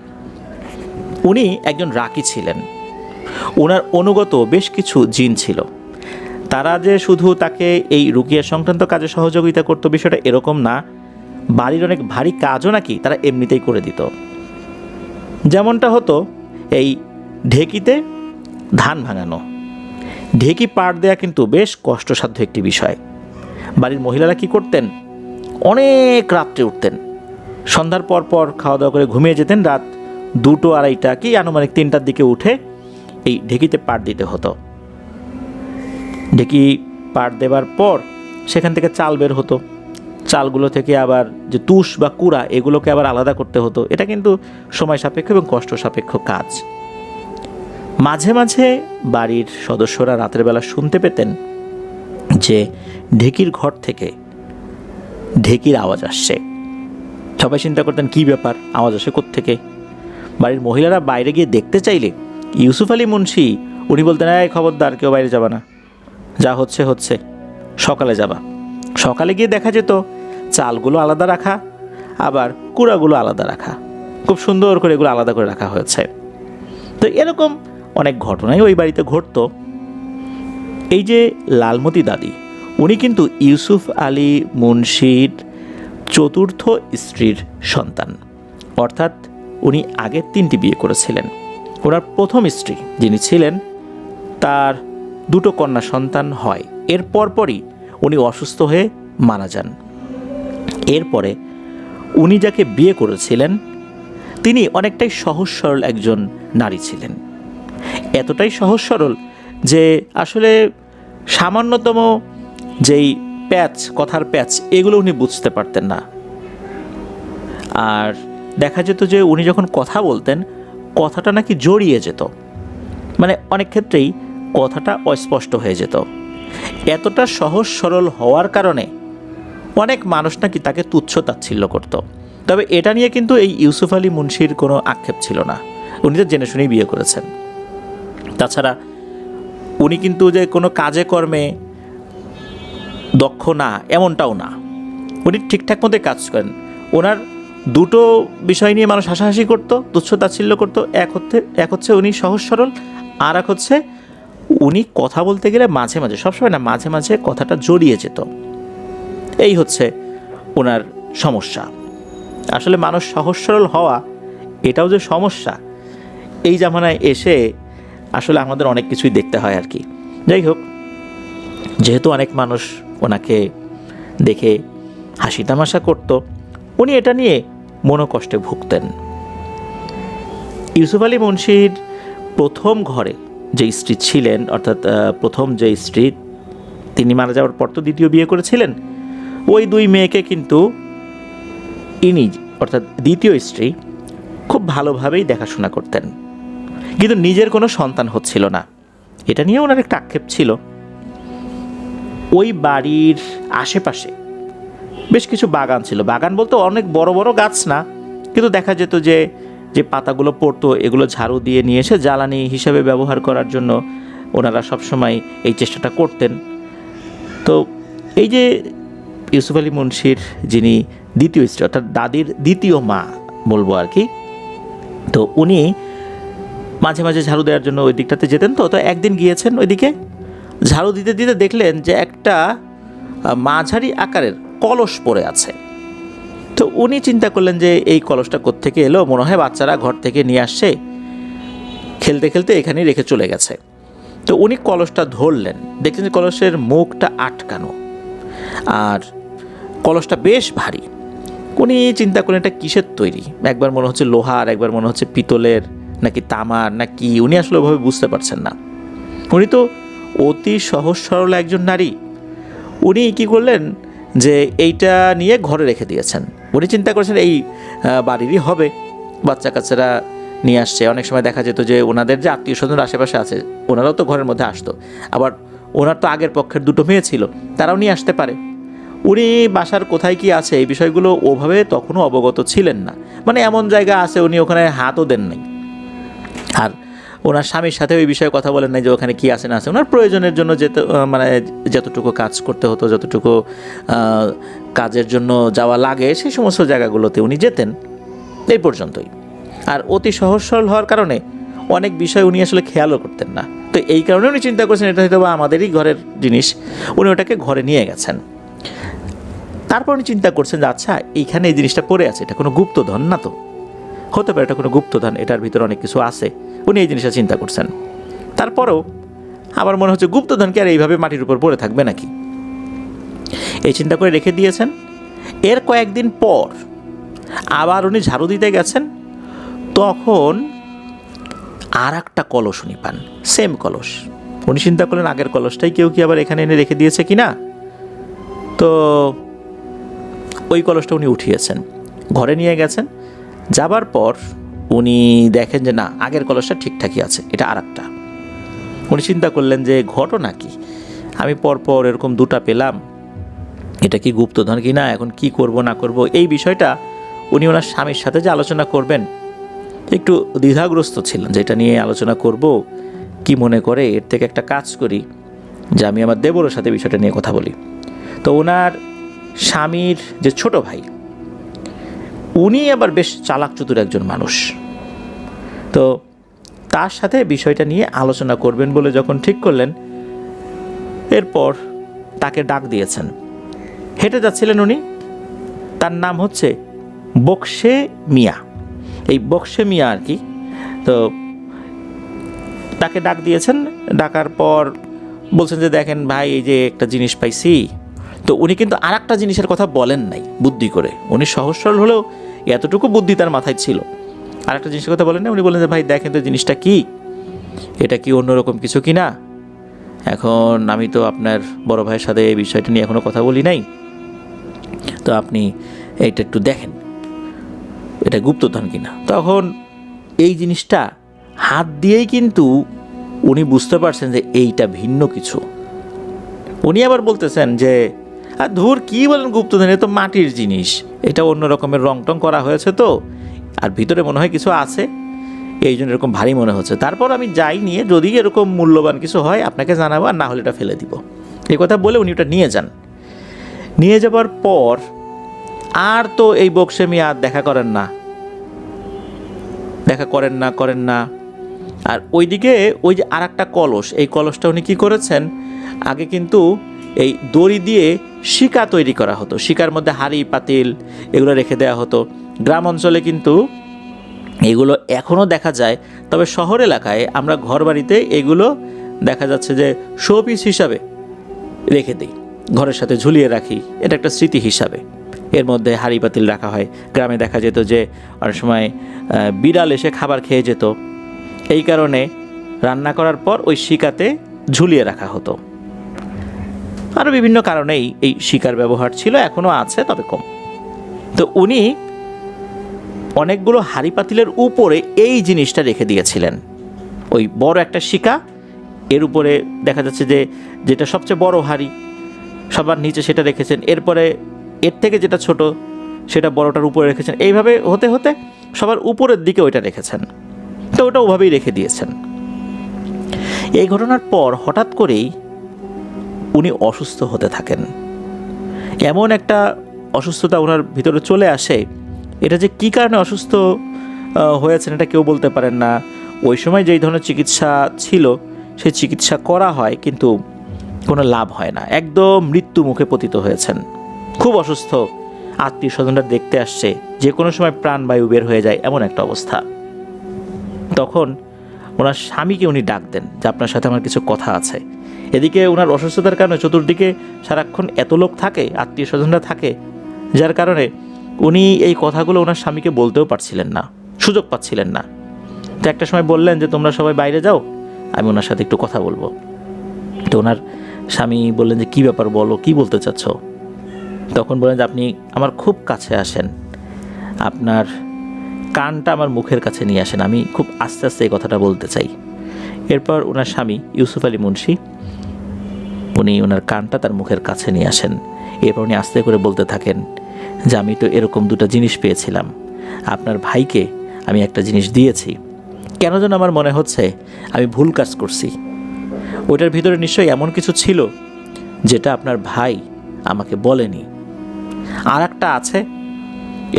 উনি একজন রাকি ছিলেন। ওনার অনুগত বেশ কিছু জিন ছিল। তারা যে শুধু তাকে এই রুকিয়া সংক্রান্ত কাজে সহযোগিতা করতো বিষয়টা এরকম না, বাড়ির অনেক ভারী কাজও নাকি তারা এমনিতেই করে দিত। যেমনটা হতো এই ঢেকিতে ধান ভাঙানো। ঢেকি পাড় দেয়া কিন্তু বেশ কষ্টসাধ্য একটি বিষয়। বাড়ির মহিলারা কি করতেন, অনেক রাত্রে উঠতেন, সন্ধ্যার পর পর খাওয়া দাওয়া করে ঘুমিয়ে যেতেন, রাত 2টো 2:30টা কি আনুমানিক 3টার দিকে উঠে এই ঢেকিতে পাড় দিতে হতো। ঢেকি পাড় দেবার পর সেখান থেকে চাল বের হতো। চালগুলো থেকে আবার যে তুষ বা কুড়া এগুলোকে আবার আলাদা করতে হতো। এটা কিন্তু সময় সাপেক্ষ এবং কষ্ট সাপেক্ষ কাজ। মাঝে মাঝে বাড়ির সদস্যরা রাতের বেলা শুনতে পেতেন যে ঢেকির ঘর থেকে ঢেকির আওয়াজ আসছে। সবাই চিন্তা করতেন কী ব্যাপার, আওয়াজ আসে কোত্থেকে। বাড়ির মহিলারা বাইরে গিয়ে দেখতে চাইলে ইউসুফ আলী মুন্সি উনি বলতেন, এই খবরদার, কেউ বাইরে যাবা না, যা হচ্ছে হচ্ছে, সকালে যাবা। সকালে গিয়ে দেখা যেত চালগুলো আলাদা রাখা, আবার কুড়াগুলো আলাদা রাখা, খুব সুন্দর করে এগুলো আলাদা করে রাখা হয়েছে। তো এরকম অনেক ঘটনাই ওই বাড়িতে ঘটতো। এই যে লালমতি দাদি, উনি কিন্তু ইউসুফ আলী মুন্সির চতুর্থ স্ত্রীর সন্তান, অর্থাৎ উনি আগে 3টি বিয়ে করেছিলেন। ওনার প্রথম স্ত্রী যিনি ছিলেন, তার 2টো কন্যা সন্তান হয়। এর পরপরই উনি অসুস্থ হয়ে মারা যান। এরপরে উনি যাকে বিয়ে করেছিলেন তিনি অনেকটাই সহজ সরল একজন নারী ছিলেন। এতটাই সহজ সরল যে আসলে সামান্যতম যেই প্যাচ, কথার প্যাচ, এগুলো উনি বুঝতে পারতেন না। আর দেখা যেত যে উনি যখন কথা বলতেন, কথাটা নাকি জড়িয়ে যেত, মানে অনেক ক্ষেত্রেই কথাটা অস্পষ্ট হয়ে যেত। এতটা সহজ সরল হওয়ার কারণে অনেক মানুষ নাকি তাকে তুচ্ছ তাচ্ছিল্য করত। তবে এটা নিয়ে কিন্তু এই ইউসুফ আলী মুন্সির কোনো আক্ষেপ ছিল না, উনি তো জেনে শুনেই বিয়ে করেছেন। তাছাড়া উনি কিন্তু যে কোনো কাজে কর্মে দক্ষ না এমনটাও না, উনি ঠিকঠাক মতো কাজ করেন। ওনার 2টো বিষয় নিয়ে মানুষ হাসাহাসি করতো, তুচ্ছ তাচ্ছিল্য করতো। এক হচ্ছে উনি সহজ সরল, আর এক হচ্ছে উনি কথা বলতে গেলে মাঝে মাঝে, সবসময় না, মাঝে মাঝে কথাটা জড়িয়ে যেত। এই হচ্ছে ওনার সমস্যা। আসলে মানুষ সহজ সরল হওয়া এটাও যে সমস্যা, এই জামানায় এসে আসলে আমাদের অনেক কিছুই দেখতে হয় আর কি। যাই হোক, যেহেতু অনেক মানুষ ওনাকে দেখে হাসি তামাশা করত, উনি এটা নিয়ে মনোকষ্টে ভুগতেন। ইউসুফ আলী মুন্সির প্রথম ঘরে যে স্ত্রী ছিলেন, অর্থাৎ প্রথম যে স্ত্রী, তিনি মারা যাওয়ার পর তো দ্বিতীয় বিয়ে করেছিলেন। ওই 2 মেয়েকে কিন্তু ইনি, অর্থাৎ দ্বিতীয় স্ত্রী, খুব ভালোভাবেই দেখাশোনা করতেন, কিন্তু নিজের কোনো সন্তান হচ্ছিল না। এটা নিয়ে ওনার একটা আক্ষেপ ছিল। ওই বাড়ির আশেপাশে বেশ কিছু বাগান ছিল। বাগান বলতে অনেক বড় বড় গাছ না, কিন্তু দেখা যেত যে যে পাতাগুলো পড়তো এগুলো ঝাড়ু দিয়ে নিয়ে এসে জ্বালানি হিসেবে ব্যবহার করার জন্য ওনারা সবসময় এই চেষ্টাটা করতেন। তো এই যে ইউসুফ আলী মুন্সির যিনি দ্বিতীয় স্ত্রী, অর্থাৎ দাদির দ্বিতীয় মা বলবো আর কি, তো উনি মাঝে মাঝে ঝাড়ু দেওয়ার জন্য ওই দিকটাতে যেতেন। তো একদিন গিয়েছেন ওইদিকে, ঝাড়ু দিতে দিতে দেখলেন যে একটা মাঝারি আকারের কলস পড়ে আছে। তো উনি চিন্তা করলেন যে এই কলসটা কোত্থেকে এলো, মনে হয় বাচ্চারা ঘর থেকে নিয়ে আসছে, খেলতে খেলতে এখানেই রেখে চলে গেছে। তো উনি কলসটা ধরলেন, দেখলেন যে কলসের মুখটা আটকানো, আর কলসটা বেশ ভারী। উনি চিন্তা করলেন এটা কিসের তৈরি, একবার মনে হচ্ছে লোহার, একবার মনে হচ্ছে পিতলের, নাকি তামার, না কি, উনি আসলে ওভাবে বুঝতে পারছেন না। উনি তো অতি সহজ সরল একজন নারী, উনি কি করলেন যে এইটা নিয়ে ঘরে রেখে দিয়েছেন। উনি চিন্তা করেছেন এই বাড়িরই হবে, বাচ্চা কাচ্চারা নিয়ে আসছে। অনেক সময় দেখা যেত যে ওনাদের যে আত্মীয় স্বজন আশেপাশে আছে, ওনারাও তো ঘরের মধ্যে আসতো। আবার ওনার তো আগের পক্ষের 2টো মেয়ে ছিল, তারাও নিয়ে আসতে পারে। উনি বাসার কোথায় কি আছে এই বিষয়গুলো ওভাবে তখনও অবগত ছিলেন না, মানে এমন জায়গা আছে উনি ওখানে হাতও দেন নাই। আর ওনার স্বামীর সাথে ওই বিষয়ে কথা বলেন নাই যে ওখানে কি আছে না আছে। ওনার প্রয়োজনের জন্য মানে যতটুকু কাজ করতে হতো, যতটুকু কাজের জন্য যাওয়া লাগে, সেই সমস্ত জায়গাগুলোতে উনি যেতেন, এই পর্যন্তই। আর অতি সহজ সরল হওয়ার কারণে অনেক বিষয় উনি আসলে খেয়ালও করতেন না। তো এই কারণে উনি চিন্তা করছেন এটা হয়তো বা আমাদেরই ঘরের জিনিস, উনি ওটাকে ঘরে নিয়ে গেছেন। তারপর উনি চিন্তা করছেন যে আচ্ছা, এইখানে এই জিনিসটা পড়ে আছে, এটা কোনো গুপ্তধন না, তো হতে পারে এটা কোনো গুপ্তধন, এটার ভিতরে অনেক কিছু আছে। উনি এই জিনিসটা চিন্তা করছেন। তারপরেও আমার মনে হচ্ছে গুপ্তধন কি আর এইভাবে মাটির উপর পড়ে থাকবে নাকি, এই চিন্তা করে রেখে দিয়েছেন। এর কয়েকদিন পর আবার উনি ঝাড়ু দিতে গেছেন, তখন আর একটা কলস উনি পান, সেম কলস। উনি চিন্তা করলেন আগের কলসটাই কেউ কি আবার এখানে এনে রেখে দিয়েছে কিনা। তো ওই কলসটা উনি উঠিয়েছেন, ঘরে নিয়ে গেছেন। যাবার পর উনি দেখেন যে না, আগের কলসটা ঠিকঠাকই আছে, এটা আর একটা। উনি চিন্তা করলেন যে ঘটনা কি, আমি পরপর এরকম দুটা পেলাম, এটা কি গুপ্তধন কি না, এখন কি করব না করব, এই বিষয়টা উনি ওনার স্বামীর সাথে যে আলোচনা করবেন একটু দ্বিধাগ্রস্ত ছিলেন, যেটা নিয়ে আলোচনা করব কি মনে করে, এর থেকে একটা কাজ করি যে আমি আমার দেবরের সাথে বিষয়টা নিয়ে কথা বলি। তো ওনার স্বামীর যে ছোট ভাই, উনি আবার বেশ চালাক চতুর একজন মানুষ, তো তার সাথে বিষয়টা নিয়ে আলোচনা করবেন বলে যখন ঠিক করলেন, এরপর তাকে ডাক দিয়েছেন। হেঁটে যাচ্ছিলেন উনি, তার নাম হচ্ছে বক্সে মিয়া, এই বক্সে মিয়া আর কি। তো তাকে ডাক দিয়েছেন, ডাকার পর বলছেন যে দেখেন ভাই, এই যে একটা জিনিস পাইছি। তো উনি কিন্তু আর একটা জিনিসের কথা বলেন নাই বুদ্ধি করে, উনি সহজ সরল হলেও এতটুকু বুদ্ধি তার মাথায় ছিল। আর একটা জিনিসের কথা বলেন না, উনি বলেন যে ভাই দেখেন তো জিনিসটা কি, এটা কি অন্যরকম কিছু কি না, এখন আমি তো আপনার বড় ভাইয়ের সাথে এই বিষয়টা নিয়ে এখনও কথা বলি নাই, তো আপনি এইটা একটু দেখেন এটা গুপ্তধন কিনা। তখন এই জিনিসটা হাত দিয়েই কিন্তু উনি বুঝতে পারছেন যে এইটা ভিন্ন কিছু। উনি আবার বলতেছেন যে আর ধুর কী বলেন গুপ্তধন, এ তো মাটির জিনিস, এটা অন্য রকমের রং টং করা হয়েছে তো, আর ভিতরে মনে হয় কিছু আছে, এই জন্য এরকম ভারী মনে হচ্ছে। তারপর আমি যাই নিয়ে, যদি এরকম মূল্যবান কিছু হয় আপনাকে জানাবো, আর না হলে এটা ফেলে দিব। এই কথা বলে উনি ওটা নিয়ে যান। নিয়ে যাবার পর আর তো এই বক্সে মিয়া আর দেখা করেন না। আর ওইদিকে ওই যে আর একটা কলস, এই কলসটা উনি কী করেছেন, আগে কিন্তু এই দড়ি দিয়ে শিকা তৈরি করা হতো, শিকার মধ্যে হাঁড়ি পাতিল এগুলো রেখে দেওয়া হতো। গ্রাম অঞ্চলে কিন্তু এগুলো এখনও দেখা যায়, তবে শহর এলাকায় আমরা ঘরবাড়িতে এগুলো দেখা যাচ্ছে যে শোপিস হিসাবে রেখে দিই, ঘরের সাথে ঝুলিয়ে রাখি, এটা একটা স্মৃতি হিসাবে। এর মধ্যে হাঁড়ি পাতিল রাখা হয়। গ্রামে দেখা যেত যে অনেক সময় বিড়াল এসে খাবার খেয়ে যেত, এই কারণে রান্না করার পর ওই শিকাতে ঝুলিয়ে রাখা হতো। আরও বিভিন্ন কারণেই এই শিকার ব্যবহার ছিল, এখনও আছে তবে কম। তো উনি অনেকগুলো হাঁড়ি পাতিলের উপরে এই জিনিসটা রেখে দিয়েছিলেন, ওই বড় একটা শিকা, এর উপরে দেখা যাচ্ছে যে যেটা সবচেয়ে বড় হাঁড়ি সবার নিচে সেটা রেখেছেন, এরপরে এর থেকে যেটা ছোট সেটা বড়টার উপরে রেখেছেন, এইভাবে হতে হতে সবার উপরের দিকে ওইটা রেখেছেন। তো ওটা ওভাবেই রেখে দিয়েছেন। এই ঘটনার পর হঠাৎ করেই উনি অসুস্থ হতে থাকেন। এমন একটা অসুস্থতা ওনার ভিতরে চলে আসে, এটা যে কী কারণে অসুস্থ হয়েছেন এটা কেউ বলতে পারেন না। ওই সময় যেই ধরনের চিকিৎসা ছিল সেই চিকিৎসা করা হয়, কিন্তু কোনো লাভ হয় না, একদম মৃত্যু মুখে পতিত হয়েছেন। খুব অসুস্থ, আত্মীয় স্বজনরা দেখতে আসছে, যে কোনো সময় প্রাণবায়ু বের হয়ে যায় এমন একটা অবস্থা। তখন ওনার স্বামীকে উনি ডাক দেন যে আপনার সাথে আমার কিছু কথা আছে। এদিকে ওনার অসুস্থতার কারণে চতুর্দিকে সারাক্ষণ এত লোক থাকে, আত্মীয় স্বজনরা থাকে, যার কারণে উনি এই কথাগুলো ওনার স্বামীকে বলতেও পারছিলেন না, সুযোগ পাচ্ছিলেন না। তো একটা সময় বললেন যে তোমরা সবাই বাইরে যাও, আমি ওনার সাথে একটু কথা বলবো। তো ওনার স্বামী বললেন যে কী ব্যাপার, বলো কী বলতে চাচ্ছ। তখন বললেন যে আপনি আমার খুব কাছে আসেন, আপনার কানটা আমার মুখের কাছে নিয়ে আসেন, আমি খুব আস্তে আস্তে এই কথাটা বলতে চাই। এরপর ওনার স্বামী ইউসুফ আলী মুন্সি উনি ওনার কানটা তার মুখের কাছে নিয়ে আসেন। এরপর উনি আস্তে করে বলতে থাকেন যে আমি তো এরকম দুটো জিনিস পেয়েছিলাম, আপনার ভাইকে আমি একটা জিনিস দিয়েছি, কেন যেন আমার মনে হচ্ছে আমি ভুল কাজ করছি। ওইটার ভিতরে নিশ্চয়ই এমন কিছু ছিল যেটা আপনার ভাই আমাকে বলেনি। আর একটা আছে,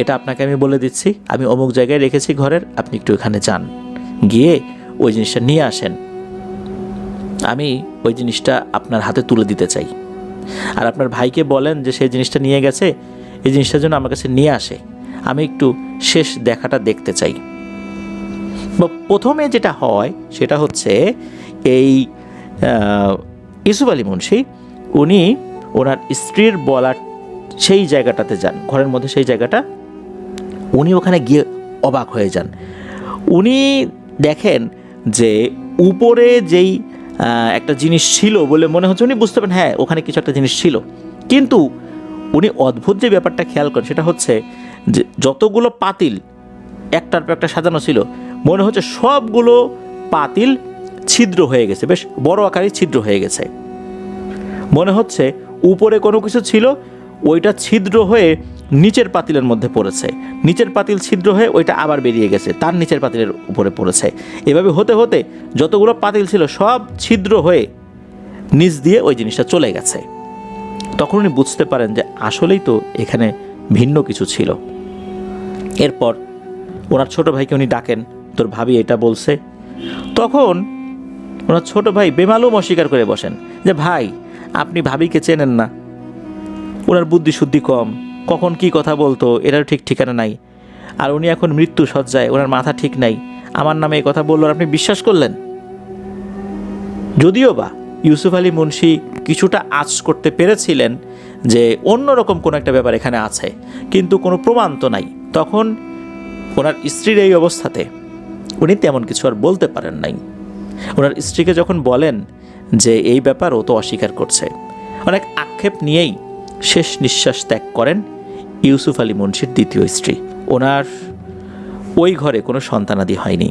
এটা আপনাকে আমি বলে দিচ্ছি, আমি অমুক জায়গায় রেখেছি ঘরের, আপনি একটু এখানে যান, গিয়ে ওই জিনিসটা নিয়ে আসেন, আমি ওই জিনিসটা আপনার হাতে তুলে দিতে চাই। আর আপনার ভাইকে বলেন যে সেই জিনিসটা নিয়ে গেছে, এই জিনিসটার জন্য আমার কাছে নিয়ে আসে, আমি একটু শেষ দেখাটা দেখতে চাই। প্রথমে যেটা হয় সেটা হচ্ছে এই ইউসুফ আলী মুন্সি উনি ওনার স্ত্রীর বলার সেই জায়গাটাতে যান, ঘরের মধ্যে সেই জায়গাটা, উনি ওখানে গিয়ে অবাক হয়ে যান। উনি দেখেন যে উপরে যেই একটা জিনিস ছিল বলে মনে হচ্ছে, উনি বুঝতে পারেন হ্যাঁ ওখানে কিছু একটা জিনিস ছিল, কিন্তু উনি অদ্ভুত যে ব্যাপারটা খেয়াল করেন সেটা হচ্ছে যে যতগুলো পাতিল একটার পর একটা সাজানো ছিল, মনে হচ্ছে সবগুলো পাতিল ছিদ্র হয়ে গেছে, বেশ বড় আকারে ছিদ্র হয়ে গেছে। মনে হচ্ছে উপরে কোনো কিছু ছিল, ওইটা ছিদ্র হয়ে নিচের পাতিলের মধ্যে পড়েছে, নিচের পাতিল ছিদ্র হয়ে ওইটা আবার বেরিয়ে গেছে, তার নিচের পাতিলের উপরে পড়েছে। এভাবে হতে হতে যতগুলো পাতিল ছিল সব ছিদ্র হয়ে নিচ দিয়ে ওই জিনিসটা চলে গেছে। তখন উনি বুঝতে পারেন যে আসলেই তো এখানে ভিন্ন কিছু ছিল। এরপর ওনার ছোট ভাইকে উনি ডাকেন, তোর ভাবি এটা বলছে। তখন ওনার ছোট ভাই বেমালুম অস্বীকার করে বসেন যে ভাই, আপনি ভাবিকে চেনেন না, ওনার বুদ্ধি শুদ্ধি কম, কখন কি কথা বলতো এটার ঠিক ঠিকানা নাই, আর উনি এখন মৃত্যু সজ্জায়, ওনার মাথা ঠিক নাই, আমার নামে এই কথা বললো আর আপনি বিশ্বাস করলেন। যদিও বা ইউসুফ আলী মুন্সি কিছুটা আঁচ করতে পেরেছিলেন যে অন্যরকম কোনো একটা ব্যাপার এখানে আছে, কিন্তু কোনো প্রমাণ তো নাই। তখন ওনার স্ত্রীর এই অবস্থাতে উনি তেমন কিছু আর বলতে পারেন নাই। ওনার স্ত্রীকে যখন বলেন যে এই ব্যাপার, ও তো অস্বীকার করছে। অনেক আক্ষেপ নিয়েই শেষ নিঃশ্বাস ত্যাগ করেন ইউসুফ আলী মুন্সির দ্বিতীয় স্ত্রী। ওনার ওই ঘরে কোনো সন্তানাদি হয়নি।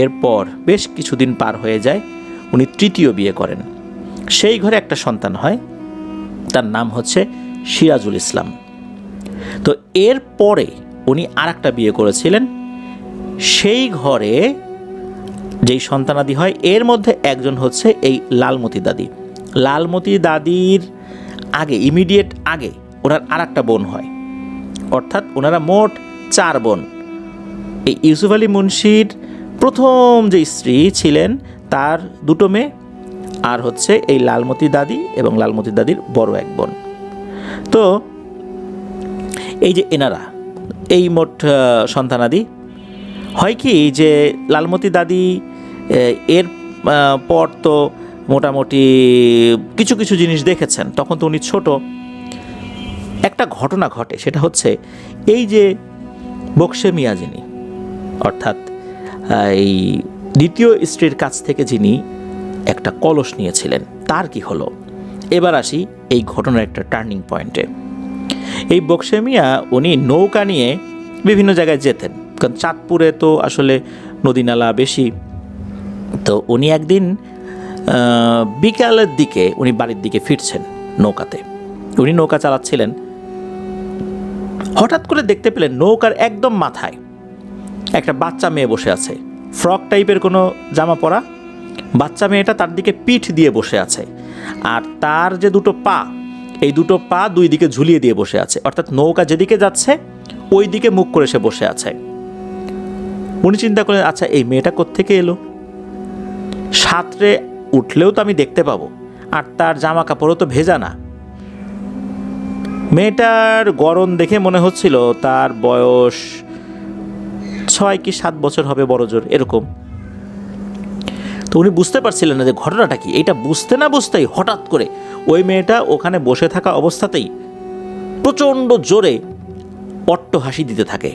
এরপর বেশ কিছুদিন পার হয়ে যায়, উনি তৃতীয় বিয়ে করেন। সেই ঘরে একটা সন্তান হয়, তার নাম হচ্ছে সিরাজুল ইসলাম। তো এরপরে উনি আর একটা বিয়ে করেছিলেন। সেই ঘরে যেই সন্তানাদি হয় এর মধ্যে একজন হচ্ছে এই লালমতি দাদি। লালমতি দাদির আগে, ইমিডিয়েট আগে ওনার আর একটা বোন হয়, অর্থাৎ ওনারা মোট 4 বোন। এই ইউসুফ আলী মুন্সির প্রথম যে স্ত্রী ছিলেন তার 2 মেয়ে, আর হচ্ছে এই লালমতি দাদি এবং লালমতি দাদির বড় এক বোন। তো এই যে এনারা এই মোট সন্তানাদি হয় কি যে লালমতি দাদি এর পর তো মোটামুটি কিছু কিছু জিনিস দেখেছেন, তখন তো উনি ছোট। একটা ঘটনা ঘটে, সেটা হচ্ছে এই যে বক্সে মিয়া যিনি, অর্থাৎ এই দ্বিতীয় স্ত্রীর কাছ থেকে যিনি একটা কলস নিয়েছিলেন, তার কি হলো। এবার আসি এই ঘটনার একটা টার্নিং পয়েন্টে। এই বক্সে মিয়া উনি নৌকা নিয়ে বিভিন্ন জায়গায় যেতেন, কারণ চাঁদপুরে তো আসলে নদী নালা বেশি। তো উনি একদিন বিকালের দিকে উনি বাড়ির দিকে ফিরছেন নৌকাতে, উনি নৌকা চালাচ্ছিলেন। হঠাৎ করে দেখতে পেলেন নৌকার একদম মাথায় একটা বাচ্চা মেয়ে বসে আছে, ফ্রক টাইপের কোনো জামা পরা। বাচ্চা মেয়েটা তার দিকে পিঠ দিয়ে বসে আছে, আর তার যে 2 পা, এই 2 পা 2 দিকে ঝুলিয়ে দিয়ে বসে আছে, অর্থাৎ নৌকা যেদিকে যাচ্ছে ওই দিকে মুখ করে সে বসে আছে। উনি চিন্তা করলেন, আচ্ছা এই মেয়েটা কোত্থেকে এলো, সাঁতরে উঠলেও তো আমি দেখতে পাবো, আর তার জামা কাপড়ও তো ভেজা না। মেয়েটার গড়ন দেখে মনে হচ্ছিল তার বয়স 6 কি 7 বছর হবে, বড় জোর এরকম। তো উনি বুঝতে পারছিলেন না যে ঘটনাটা কি। এইটা বুঝতে না বুঝতেই হঠাৎ করে ওই মেয়েটা ওখানে বসে থাকা অবস্থাতেই প্রচণ্ড জোরে অট্টহাসি দিতে থাকে।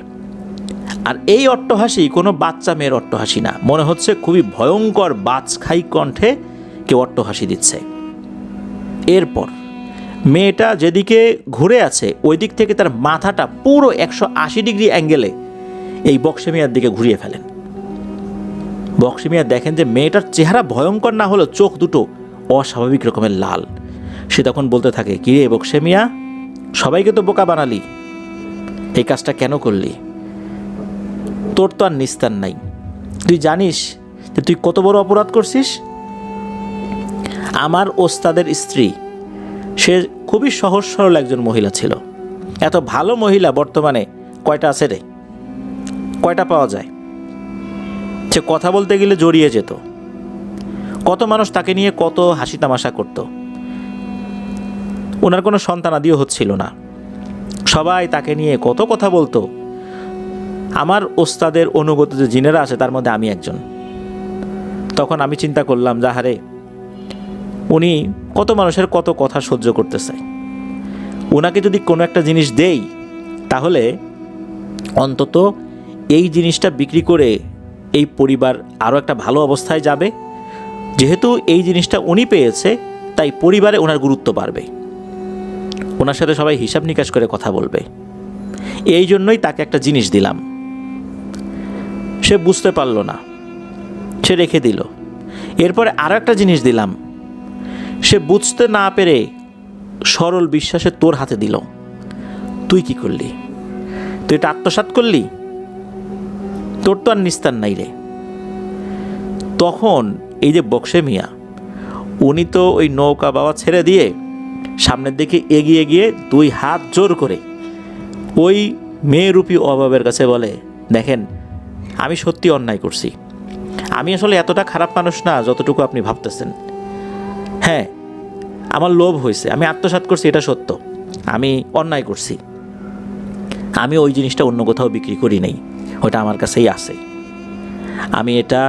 আর এই অট্টহাসি কোনো বাচ্চা মেয়ের অট্টহাসি না, মনে হচ্ছে খুবই ভয়ঙ্কর বাজখাই কণ্ঠে কেউ অট্টহাসি দিচ্ছে। এরপর মেয়েটা যেদিকে ঘুরে আছে ওই দিক থেকে তার মাথাটা পুরো 180 ডিগ্রি অ্যাঙ্গেলে এই বক্সে মিয়ার দিকে ঘুরিয়ে ফেলেন। বক্সে মিয়া দেখেন যে মেয়েটার চেহারা ভয়ঙ্কর না হলেও চোখ দুটো অস্বাভাবিক রকমের লাল। সে তখন বলতে থাকে, কিরে বক্সে মিয়া, সবাইকে তো বোকা বানালি, এই কাজটা কেন করলি? তোর তো আর নিস্তার নাই, তুই জানিস যে তুই কত বড় অপরাধ করছিস? আমার ওস্তাদের স্ত্রী, সে খুবই সহজ সরল একজন মহিলা ছিল। এত ভালো মহিলা বর্তমানে কয়টা আছে রে, কয়টা পাওয়া যায়? সে কথা বলতে গেলে জড়িয়ে যেত, কত মানুষ তাকে নিয়ে কত হাসি তামাশা করত। ওনার কোনো সন্তানাদিও হচ্ছিল না, সবাই তাকে নিয়ে কত কথা বলতো। আমার ওস্তাদের অনুগত যে জিনেরা আছে তার মধ্যে আমি একজন। তখন আমি চিন্তা করলাম, যাহারে উনি কত মানুষের কত কথা সহ্য করতেছে, ওনাকে যদি কোনো একটা জিনিস দেই তাহলে অন্তত এই জিনিসটা বিক্রি করে এই পরিবার আরও একটা ভালো অবস্থায় যাবে। যেহেতু এই জিনিসটা উনি পেয়েছে তাই পরিবারে ওনার গুরুত্ব বাড়বে, ওনার সাথে সবাই হিসাব নিকাশ করে কথা বলবে। এই জন্যই তাকে একটা জিনিস দিলাম। সে বুঝতে পারলো না, সে রেখে দিল। এরপরে আরও একটা জিনিস দিলাম, সে বুঝতে না পেরে সরল বিশ্বাসে তোর হাতে দিল। তুই কি করলি? তুই এটা আত্মসাৎ করলি? তোর তো আর নিস্তার নাই রে। তখন এই যে বক্সে মিয়া, উনি তো ওই নৌকা বাবা ছেড়ে দিয়ে সামনের দিকে এগিয়ে গিয়ে 2 হাত জোর করে ওই মেয়েরূপী অভাবের কাছে বলে, দেখেন আমি সত্যি অন্যায় করছি, আমি আসলে এতটা খারাপ মানুষ না যতটুকু আপনি ভাবতেছেন। হ্যাঁ, আমার লোভ হয়েছে, আমি আত্মসাৎ করছি, এটা সত্য, আমি অন্যায় করছি। আমি ওই জিনিসটা অন্য কোথাও বিক্রি করি নাই, ওটা আমার কাছেই আছে। আমি এটা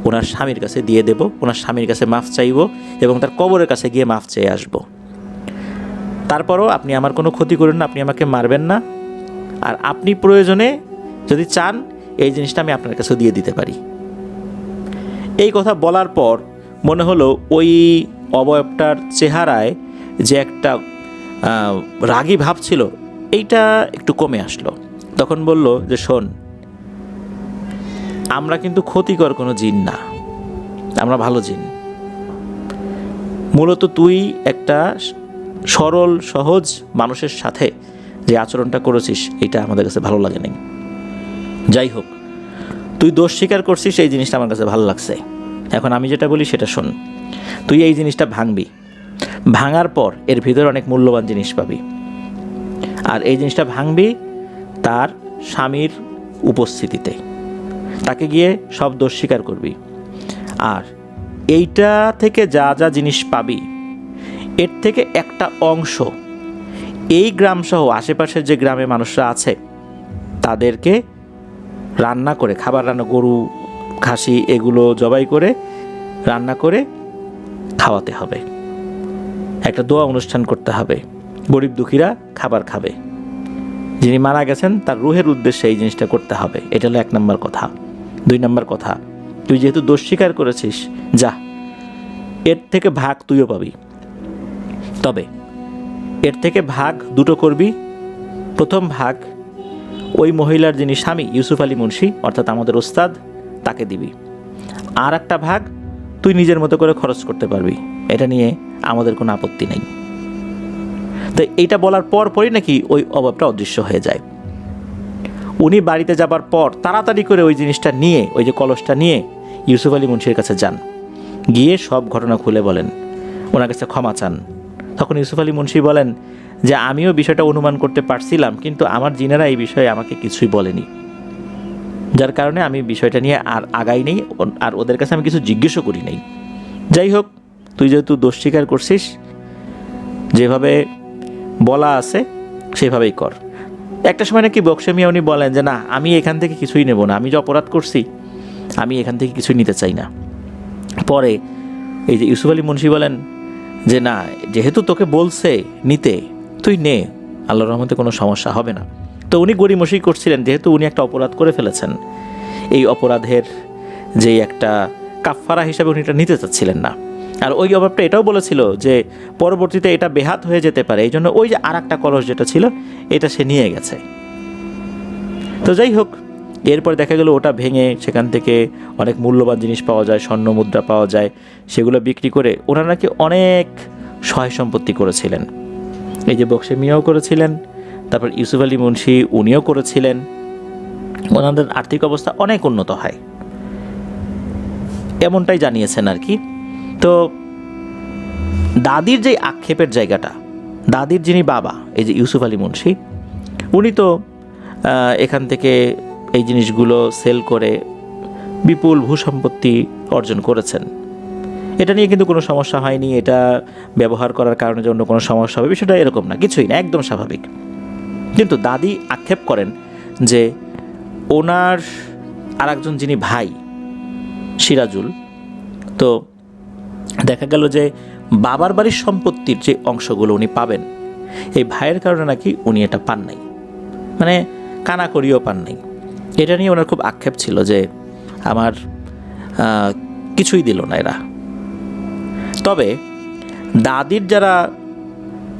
ওনার স্বামীর কাছে দিয়ে দেব, ওনার স্বামীর কাছে মাফ চাইব এবং তার কবরের কাছে গিয়ে মাফ চেয়ে আসব। তারপরও আপনি আমার কোনো ক্ষতি করেন না, আপনি আমাকে মারবেন না, আর আপনি প্রয়োজনে যদি চান এই জিনিসটা আমি আপনার কাছে দিয়ে দিতে পারি। এই কথা বলার পর মনে হলো ওই অবয়বটার চেহারায় যে একটা রাগী ভাব ছিল এইটা একটু কমে আসলো। তখন বলল যে, শোন, আমরা কিন্তু ক্ষতিকর কোনো জিন না, আমরা ভালো জিন। মূলত তুই একটা সরল সহজ মানুষের সাথে যে আচরণটা করেছিস এটা আমাদের কাছে ভালো লাগে নাই। যাই হোক, তুই দোষ স্বীকার করছিস, এই জিনিসটা আমার কাছে ভালো লাগছে। এখন আমি যেটা বলি সেটা শোন। তুই এই জিনিসটা ভাঙবি, ভাঙার পর এর ভিতরে অনেক মূল্যবান জিনিস পাবি, আর এই জিনিসটা ভাঙবি তার স্বামীর উপস্থিতিতে। তাকে গিয়ে সব দোষ স্বীকার করবি, আর এইটা থেকে যা যা জিনিস পাবি এর থেকে একটা অংশ এই গ্রামসহ আশেপাশের যে গ্রামে মানুষরা আছে তাদেরকে রান্না করে, খাবার রান্না, গরু খাসি এগুলো জবাই করে রান্না করে খাওয়াতে হবে। একটা দোয়া অনুষ্ঠান করতে হবে, গরিব দুঃখীরা খাবার খাবে। যিনি মারা গেছেন তার রুহের উদ্দেশ্যে এই জিনিসটা করতে হবে। এটা হলো 1 নম্বর কথা। 2 নম্বর কথা, তুই যেহেতু দোষ স্বীকার করেছিস, যা, এর থেকে ভাগ তুইও পাবি। তবে এর থেকে ভাগ 2টো করবি। প্রথম ভাগ ওই মহিলার যিনি স্বামী ইউসুফ আলী মুন্সি অর্থাৎ আমাদের ওস্তাদ, তাকে দিবি। আর একটা ভাগ তুই নিজের মতো করে খরচ করতে পারবি, এটা নিয়ে আমাদের কোনো আপত্তি নেই। তো এইটা বলার পরই নাকি ওই অভাবটা অদৃশ্য হয়ে যায়। উনি বাড়িতে যাবার পর তাড়াতাড়ি করে ওই জিনিসটা নিয়ে, ওই যে কলসটা নিয়ে ইউসুফ আলী মুন্সির কাছে যান, গিয়ে সব ঘটনা খুলে বলেন, ওনার কাছে ক্ষমা চান। তখন ইউসুফ আলী মুন্সি বলেন যে, আমিও বিষয়টা অনুমান করতে পারছিলাম, কিন্তু আমার জিনেরা এই বিষয়ে আমাকে কিছুই বলেনি, যার কারণে আমি বিষয়টা নিয়ে আর আগাই নেই, আর ওদের কাছে আমি কিছু জিজ্ঞেসও করি নাই। যাই হোক, তুই যেহেতু দোষ স্বীকার করছিস, যেভাবে বলা আছে সেভাবেই কর। একটা সময় নাকি বক্সে মিয়া উনি বলেন যে, না, আমি এখান থেকে কিছুই নেব না, আমি যে অপরাধ করছি আমি এখান থেকে কিছুই নিতে চাই না। পরে এই যে ইউসুফ আলী মুন্সি বলেন যে, না, যেহেতু তোকে বলছে নিতে, তুই নে, আল্লাহর রহমতে কোনো সমস্যা হবে না। তো উনি গড়িমসি করছিলেন, যেহেতু উনি একটা অপরাধ করে ফেলেছেন, এই অপরাধের যে একটা কাফফারা হিসাবে উনি এটা নিতে চাচ্ছিলেন না। আর ওই অভাবটা এটাও বলেছিল যে পরবর্তীতে এটা বেহাত হয়ে যেতে পারে, এই জন্য ওই যে আর একটা কলস যেটা ছিল এটা সে নিয়ে গেছে। তো যাই হোক, এরপর দেখা গেল ওটা ভেঙে সেখান থেকে অনেক মূল্যবান জিনিস পাওয়া যায়, স্বর্ণ মুদ্রা পাওয়া যায়, সেগুলো বিক্রি করে ওনারা নাকি অনেক সহায় সম্পত্তি করেছিলেন। এই যে বক্সে মিয়াও করেছিলেন, তারপর ইউসুফ আলী মুন্সি উনিও করেছিলেন। ওনাদের আর্থিক অবস্থা অনেক উন্নত হয়, এমনটাই জানিয়েছেন আর কি। তো দাদির যে আক্ষেপের জায়গাটা, দাদির যিনি বাবা এই যে ইউসুফ আলী মুন্সি, উনি তো এখান থেকে এই জিনিসগুলো সেল করে বিপুল ভূসম্পত্তি অর্জন করেছেন। এটা নিয়ে কিন্তু কোনো সমস্যা হয়নি, এটা ব্যবহার করার কারণে যে অন্য কোনো সমস্যা হবে বিষয়টা এরকম না, কিছুই না, একদম স্বাভাবিক। কিন্তু দাদি আক্ষেপ করেন যে ওনার আর একজন যিনি ভাই সিরাজুল, তো দেখা গেল যে বাবার বাড়ির সম্পত্তির যে অংশগুলো উনি পাবেন, এই ভাইয়ের কারণে নাকি উনি এটা পান নাই, মানে কানাকড়িও পান নাই। এটা নিয়ে ওনার খুব আক্ষেপ ছিল যে আমার কিছুই দিল না এরা। তবে দাদির যারা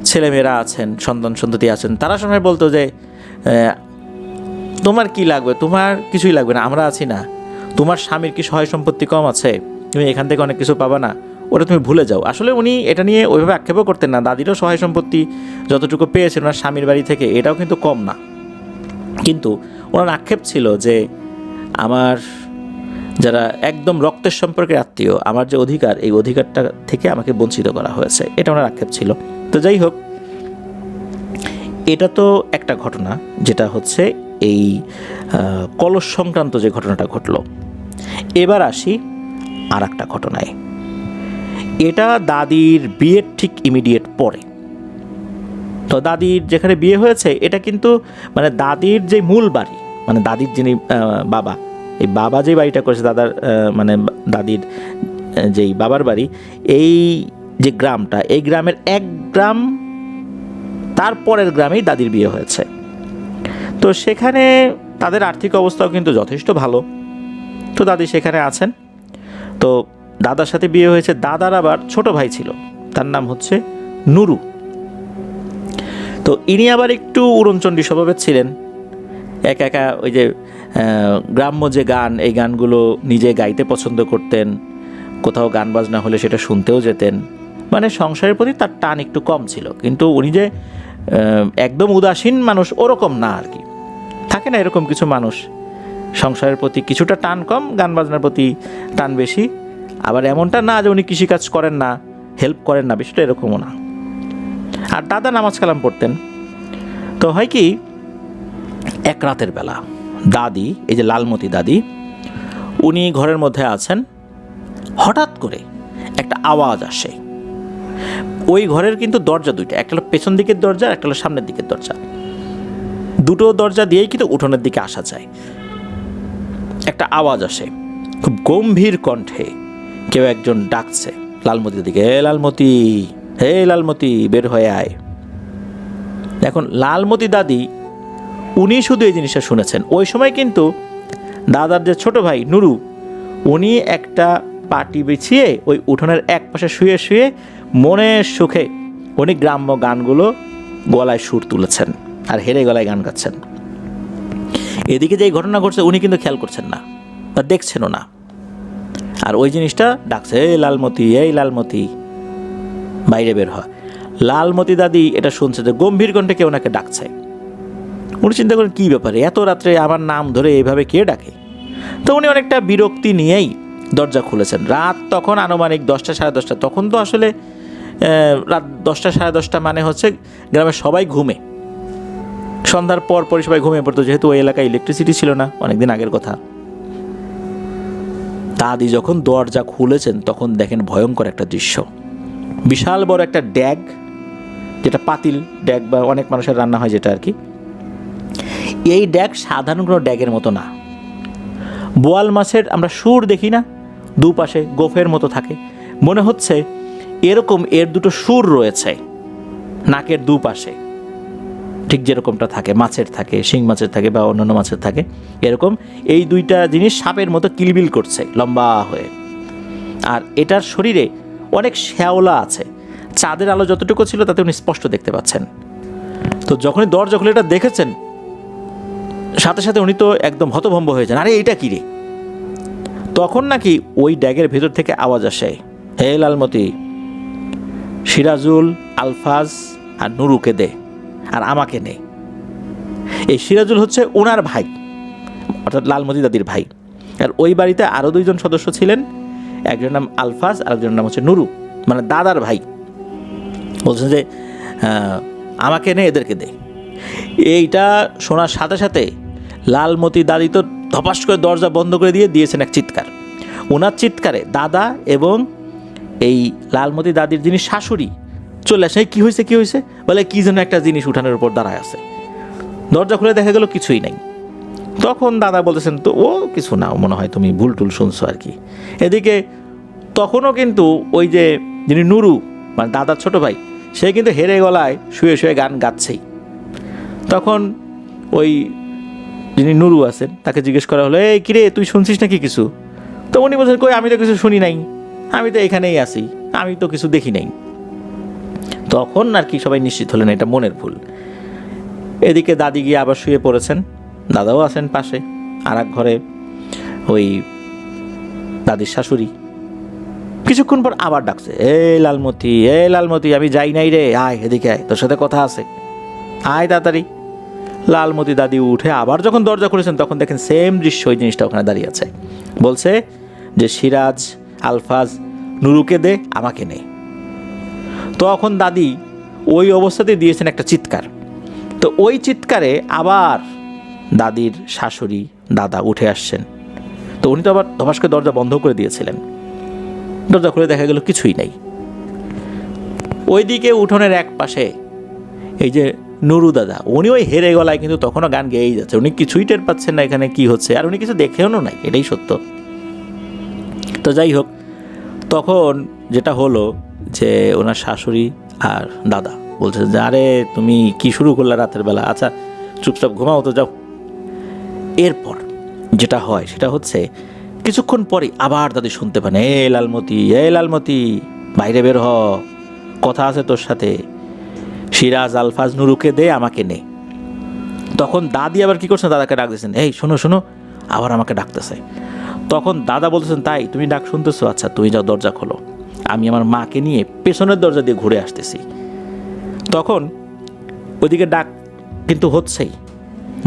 ছেলেমেয়েরা আছেন, সন্তান সন্ততি আছেন, তারা সময় বলতো যে তোমার কি লাগবে, তোমার কিছুই লাগবে না, আমরা আছি না, তোমার স্বামীর কি সহায় সম্পত্তি কম আছে, তুমি এখান থেকে অনেক কিছু পাবা না, ওটা তুমি ভুলে যাও। আসলে উনি এটা নিয়ে ওইভাবে আক্ষেপও করতেন না। দাদিরও সহায় সম্পত্তি যতটুকু পেয়েছেন ওনার স্বামীর বাড়ি থেকে, এটাও কিন্তু কম না। কিন্তু ওনার আক্ষেপ ছিল যে আমার যারা একদম রক্তের সম্পর্কের আত্মীয়, আমার যে অধিকার, এই অধিকারটা থেকে আমাকে বঞ্চিত করা হয়েছে, এটা ওনার আক্ষেপ ছিল। তো যাই হোক, এটা তো একটা ঘটনা, যেটা হচ্ছে এই কলস সংক্রান্ত যে ঘটনাটা ঘটলো। এবার আসি আর একটা ঘটনায়। এটা দাদির বিয়ের ঠিক ইমিডিয়েট পরে। তো দাদির যেখানে বিয়ে হয়েছে এটা কিন্তু মানে দাদির যে মূল বাড়ি, মানে দাদির যিনি বাবা, এই বাবা যে বাড়িটা করেছে দাদার মানে দাদির যেই বাবার বাড়ি, এই যে গ্রামটা, এই গ্রামের এক গ্রাম তারপরের গ্রামেই দাদির বিয়ে হয়েছে। তো সেখানে তাদের আর্থিক অবস্থাও কিন্তু যথেষ্ট ভালো। তো দাদি সেখানে আছেন। তো দাদার সাথে বিয়ে হয়েছে। দাদার আবার ছোট ভাই ছিল, তার নাম হচ্ছে নুরু। তো ইনি আবার একটু উড়নচণ্ডী স্বভাবের ছিলেন। একা একা ওই যে গ্রাম্য যে গান, এই গানগুলো নিজে গাইতে পছন্দ করতেন। কোথাও গান বাজনা হলে সেটা শুনতেও যেতেন। মানে সংসারের প্রতি তার টান একটু কম ছিল। কিন্তু উনি যে একদম উদাসীন মানুষ ওরকম না আর কি। থাকে না এরকম কিছু মানুষ, সংসারের প্রতি কিছুটা টান কম, গান বাজনার প্রতি টান বেশি। আবার এমনটা না যে উনি কৃষিকাজ করেন না, হেল্প করেন না, বিষয়টা এরকমও না। আর দাদা নামাজ কালাম পড়তেন। তো হয় কি, এক রাতের বেলা দাদি, এই যে লালমতি দাদি, উনি ঘরের মধ্যে আছেন। হঠাৎ করে একটা আওয়াজ আসে। ওই ঘরের কিন্তু দরজা দুইটা, একটা হলো পেছন দিকের দরজা, একটা হলো সামনের দিকের দরজা। দুটো দরজা দিয়েই কিন্তু উঠোনের দিকে আসা যায়। একটা আওয়াজ আসে, খুব গম্ভীর কণ্ঠে কেউ একজন ডাকছে লালমতির দিকে, হে লালমতি, হে লালমতি, বের হয়ে আয়। এখন লালমতি দাদি উনি শুধু এই জিনিসটা শুনেছেন। ওই সময় কিন্তু দাদার যে ছোট ভাই নুরু, উনি একটা পাটি বিছিয়ে ওই উঠোনের এক পাশে শুয়ে শুয়ে মনের সুখে উনি গ্রাম্য গানগুলো গলায় সুর তুলেছেন আর হেরে গলায় গান গাচ্ছেন। এদিকে যে ঘটনা ঘটছে উনি কিন্তু খেয়াল করছেন না বা দেখছেনও না। আর ওই জিনিসটা ডাকছে, এই লালমতি, এই লালমতি, বাইরে বের হয়। লালমতি দাদি এটা শুনছে যে গম্ভীর কণ্ঠে কেউ ওনাকে ডাকছে। উনি চিন্তা করেন কী ব্যাপারে, এত রাত্রে আমার নাম ধরে এইভাবে কে ডাকে। তো উনি অনেকটা বিরক্তি নিয়েই দরজা খুলেছেন। রাত তখন আনুমানিক 10টা সাড়ে 10টা। তখন তো আসলে রাত 10টা সাড়ে 10টা মানে হচ্ছে গ্রামের সবাই ঘুমে, সন্ধ্যার পর পরই সবাই ঘুমিয়ে পড়তো, যেহেতু ওই এলাকায় ইলেকট্রিসিটি ছিল না, অনেকদিন আগের কথা। দাদি যখন দরজা খুলেছেন তখন দেখেন ভয়ঙ্কর একটা দৃশ্য। বিশাল বড় একটা ড্যাগ, যেটা পাতিল ড্যাগ বা অনেক মানুষের রান্না হয় যেটা আর কি। এই ড্যাগ সাধারণ কোনো ড্যাগের মতো না। বোয়াল মাছের আমরা সুর দেখি না, দুপাশে গোফের মতো থাকে, মনে হচ্ছে এরকম এর দুটো সুর রয়েছে নাকের দুপাশে, ঠিক যেরকমটা থাকে মাছের থাকে, শিং মাছের থাকে বা অন্যান্য মাছের থাকে, এরকম এই দুইটা জিনিস সাপের মতো কিলবিল করছে লম্বা হয়ে। আর এটার শরীরে অনেক শ্যাওলা আছে। চাঁদের আলো যতটুকু ছিল তাতে উনি স্পষ্ট দেখতে পাচ্ছেন। তো যখনই দরজা খুলে এটা দেখেছেন, সাথে সাথে উনি তো একদম হতভম্ব হয়ে যান, আরে এইটা কী রে। তখন নাকি ওই ড্যাগের ভেতর থেকে আওয়াজ আসে, হে লালমতি, সিরাজুল, আলফাজ আর নুরুকে দে, আর আমাকে নে। এই সিরাজুল হচ্ছে ওনার ভাই, অর্থাৎ লালমতি দাদির ভাই। আর ওই বাড়িতে আরও দুইজন সদস্য ছিলেন, একজনের নাম আলফাজ আর একজনের নাম হচ্ছে নুরু, মানে দাদার ভাই। বলছেন যে আমাকে নে, এদেরকে দে। এইটা শোনার সাথে সাথে লালমতি দাদি তো ধপাস করে দরজা বন্ধ করে দিয়েছেন এক চিৎকার। ওনার চিৎকারে দাদা এবং এই লালমতি দাদির যিনি শাশুড়ি চলে আসে। কী হয়েছে, কী হয়েছে বলে, কী যেন একটা জিনিস উঠানের উপর দাঁড়ায় আছে। দরজা খুলে দেখা গেল কিছুই নাই। তখন দাদা বলতেছেন, তো ও কিছু না, মনে হয় তুমি ভুল টুল শুনছো আর কি। এদিকে তখনও কিন্তু ওই যে যিনি নুরু, মানে দাদার ছোট ভাই, সে কিন্তু হেরে গলায় শুয়ে শুয়ে গান গাচ্ছেই। তখন ওই যিনি নুরু আছেন তাকে জিজ্ঞেস করা হলো, এই কিরে তুই শুনছিস নাকি কিছু? তো উনি বলছেন, কই আমি তো কিছু শুনি নাই, আমি তো এখানেই আছি, আমি তো কিছু দেখি নাই। তখন আর কি সবাই নিশ্চিত হলেন এটা মনের ভুল। এদিকে দাদি গিয়ে আবার শুয়ে পড়েছেন, দাদাও আছেন পাশে আর এক ঘরে ওই দাদির শাশুড়ি। কিছুক্ষণ পর আবার ডাকছে, লালমতি, আমি যাই নাই রে, আয় এদিকে আয়, তোর সাথে কথা আছে, আয় তাড়াতাড়ি। লালমতি দাদি উঠে আবার যখন দরজা খুলেছেন তখন দেখেন সেম দৃশ্য, ওই জিনিসটা ওখানে দাঁড়িয়ে আছে। বলছে যে সিরাজ, আলফাজ, নুরুকে দে, আমাকে নে। তখন দাদি ওই অবস্থাতে দিয়েছেন একটা চিৎকার। তো ওই চিৎকারে আবার দাদির শাশুড়ি দাদা উঠে আসছেন। তো উনি তো আবার ধপাস করে দরজা বন্ধ করে দিয়েছিলেন। দরজা খুলে দেখা গেল কিছুই নাই। ওইদিকে উঠোনের এক পাশে এই যে নুরু দাদা, উনি ওই হেরে গলায় কিন্তু তখনও গান গেয়েই যাচ্ছে। উনি কিছুই টের পাচ্ছেন না এখানে কি হচ্ছে, আর উনি কিছু দেখেও নাই, এটাই সত্য। তো যাই হোক, তখন যেটা হলো যে ওনার শাশুড়ি আর দাদা বলছে যে আরে তুমি কি শুরু করলে রাতের বেলা, আচ্ছা চুপচাপ ঘুমাও তো, যাও। এরপর যেটা হয় সেটা হচ্ছে কিছুক্ষণ পরে আবার দাদি শুনতে পান, লালমতি, বাইরে বের হ, কথা আছে তোর সাথে, সিরাজ, আলফাজ, নুরুকে দে, আমাকে নে। তখন দাদি আবার কি করছেন, দাদাকে ডাক দিয়েছেন, এই শোনো, আবার আমাকে ডাকতেছে। তখন দাদা বলতেছেন, তাই তুমি ডাক শুনতেছো, আচ্ছা তুমি যাও দরজা খোলো, আমি আমার মাকে নিয়ে পেছনের দরজা দিয়ে ঘুরে আসতেছি। তখন ওইদিকে ডাক কিন্তু হচ্ছেই।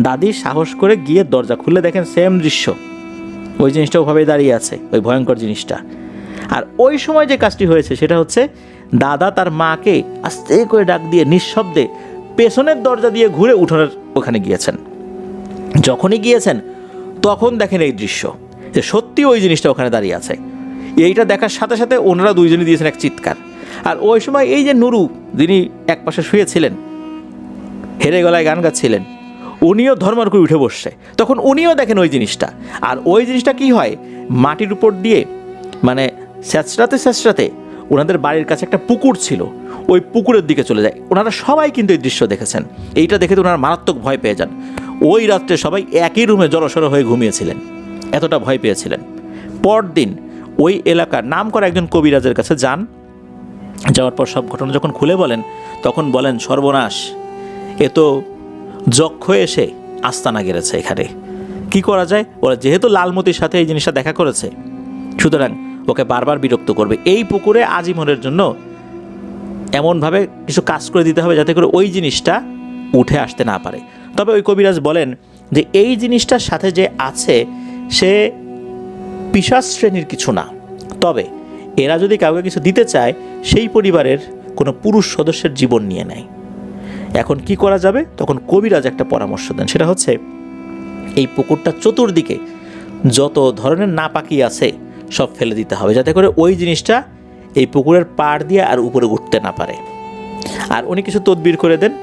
দাদি সাহস করে গিয়ে দরজা খুলে দেখেন সেম দৃশ্য, ওই জিনিসটা ওভাবেই দাঁড়িয়ে আছে, ওই ভয়ঙ্কর জিনিসটা। আর ওই সময় যে কাজটি হয়েছে সেটা হচ্ছে দাদা তার মাকে আস্তে করে ডাক দিয়ে নিঃশব্দে পেছনের দরজা দিয়ে ঘুরে উঠোনের ওখানে গিয়েছেন। যখনই গিয়েছেন তখন দেখেন এই দৃশ্য, যে সত্যি ওই জিনিসটা ওখানে দাঁড়িয়ে আছে। এইটা দেখার সাথে সাথে ওনারা দুইজনই দিয়েছেন এক চিৎকার। আর ওই সময় এই যে নুরু, যিনি এক পাশে শুয়েছিলেন, হেরে গলায় গান গাচ্ছিলেন, উনিও ধর্মর করে উঠে বসছে। তখন উনিও দেখেন ওই জিনিসটা। আর ওই জিনিসটা কি হয়, মাটির উপর দিয়ে মানে স্যাঁচড়াতে ওনাদের বাড়ির কাছে একটা পুকুর ছিল, ওই পুকুরের দিকে চলে যায়। ওনারা সবাই কিন্তু এই দৃশ্য দেখেছেন। এইটা দেখে তো ওনারা মারাত্মক ভয় পেয়ে যান। ওই রাত্রে সবাই একই রুমে জড়সড় হয়ে ঘুমিয়েছিলেন, এতটা ভয় পেয়েছিলেন। পরদিন ওই এলাকার নাম করা একজন কবিরাজের কাছে যান। যাওয়ার পর সব ঘটনা যখন খুলে বলেন, তখন বলেন সর্বনাশ, এ তো যক্ষ এসে আস্তানা গেড়েছে এখানে, কি করা যায়? ওরা যেহেতু লালমতির সাথে এই জিনিসটা দেখা করেছে, সুতরাং ওকে বারবার বিরক্ত করবে। এই পুকুরে আজীবনের জন্য এমনভাবে কিছু কাজ করে দিতে হবে যাতে করে ওই জিনিসটা উঠে আসতে না পারে। তবে ওই কবিরাজ বলেন যে এই জিনিসটার সাথে যে আছে সে পিশাচ শ্রেণীর কিছু না, তবে এরা যদি কাউকে কিছু দিতে চায় সেই পরিবারের কোনো পুরুষ সদস্যের জীবন নিয়ে নেয়। এখন কি করা যাবে? তখন কবিরাজ একটা পরামর্শ দেন, সেটা হচ্ছে এই পুকুরটা চতুর্দিকে যত ধরনের নাপাকি আছে সব ফেলে দিতে হবে, যাতে করে ওই জিনিসটা এই পুকুরের পাড় দিয়ে আর উপরে উঠতে না পারে। আর উনি কিছু তদবির করে দেন।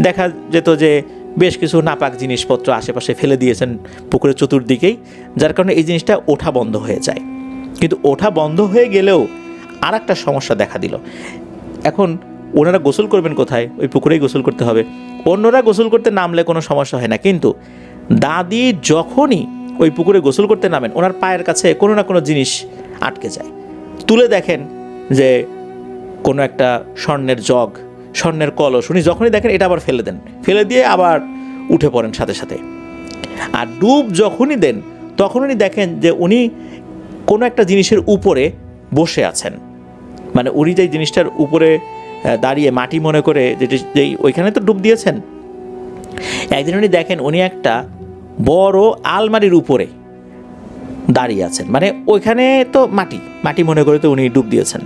দেখা যেত যে বেশ কিছু নাপাক জিনিসপত্র আশেপাশে ফেলে দিয়েছেন পুকুরের চতুর্দিকেই, যার কারণে এই জিনিসটা ওঠা বন্ধ হয়ে যায়। কিন্তু ওঠা বন্ধ হয়ে গেলেও আর একটা সমস্যা দেখা দিল। এখন ওনারা গোসল করবেন কোথায়? ওই পুকুরেই গোসল করতে হবে। অন্যরা গোসল করতে নামলে কোনো সমস্যা হয় না, কিন্তু দাদি যখনই ওই পুকুরে গোসল করতে নামেন ওনার পায়ের কাছে কোনো না কোনো জিনিস আটকে যায়। তুলে দেখেন যে কোনো একটা স্বর্ণের জগ, স্বর্ণের কলস, উনি যখনই দেখেন এটা আবার ফেলে দেন, ফেলে দিয়ে আবার উঠে পড়েন সাথে সাথে। আর ডুব যখনই দেন তখন উনি দেখেন যে উনি কোনো একটা জিনিসের উপরে বসে আছেন, মানে উনি যেই জিনিসটার উপরে দাঁড়িয়ে মাটি মনে করে যেই ওইখানে তো ডুব দিয়েছেন, একদিন উনি দেখেন উনি একটা বড় আলমারির উপরে দাঁড়িয়ে আছেন, মানে ওইখানে তো মাটি মনে করে তো উনি ডুব দিয়েছেন,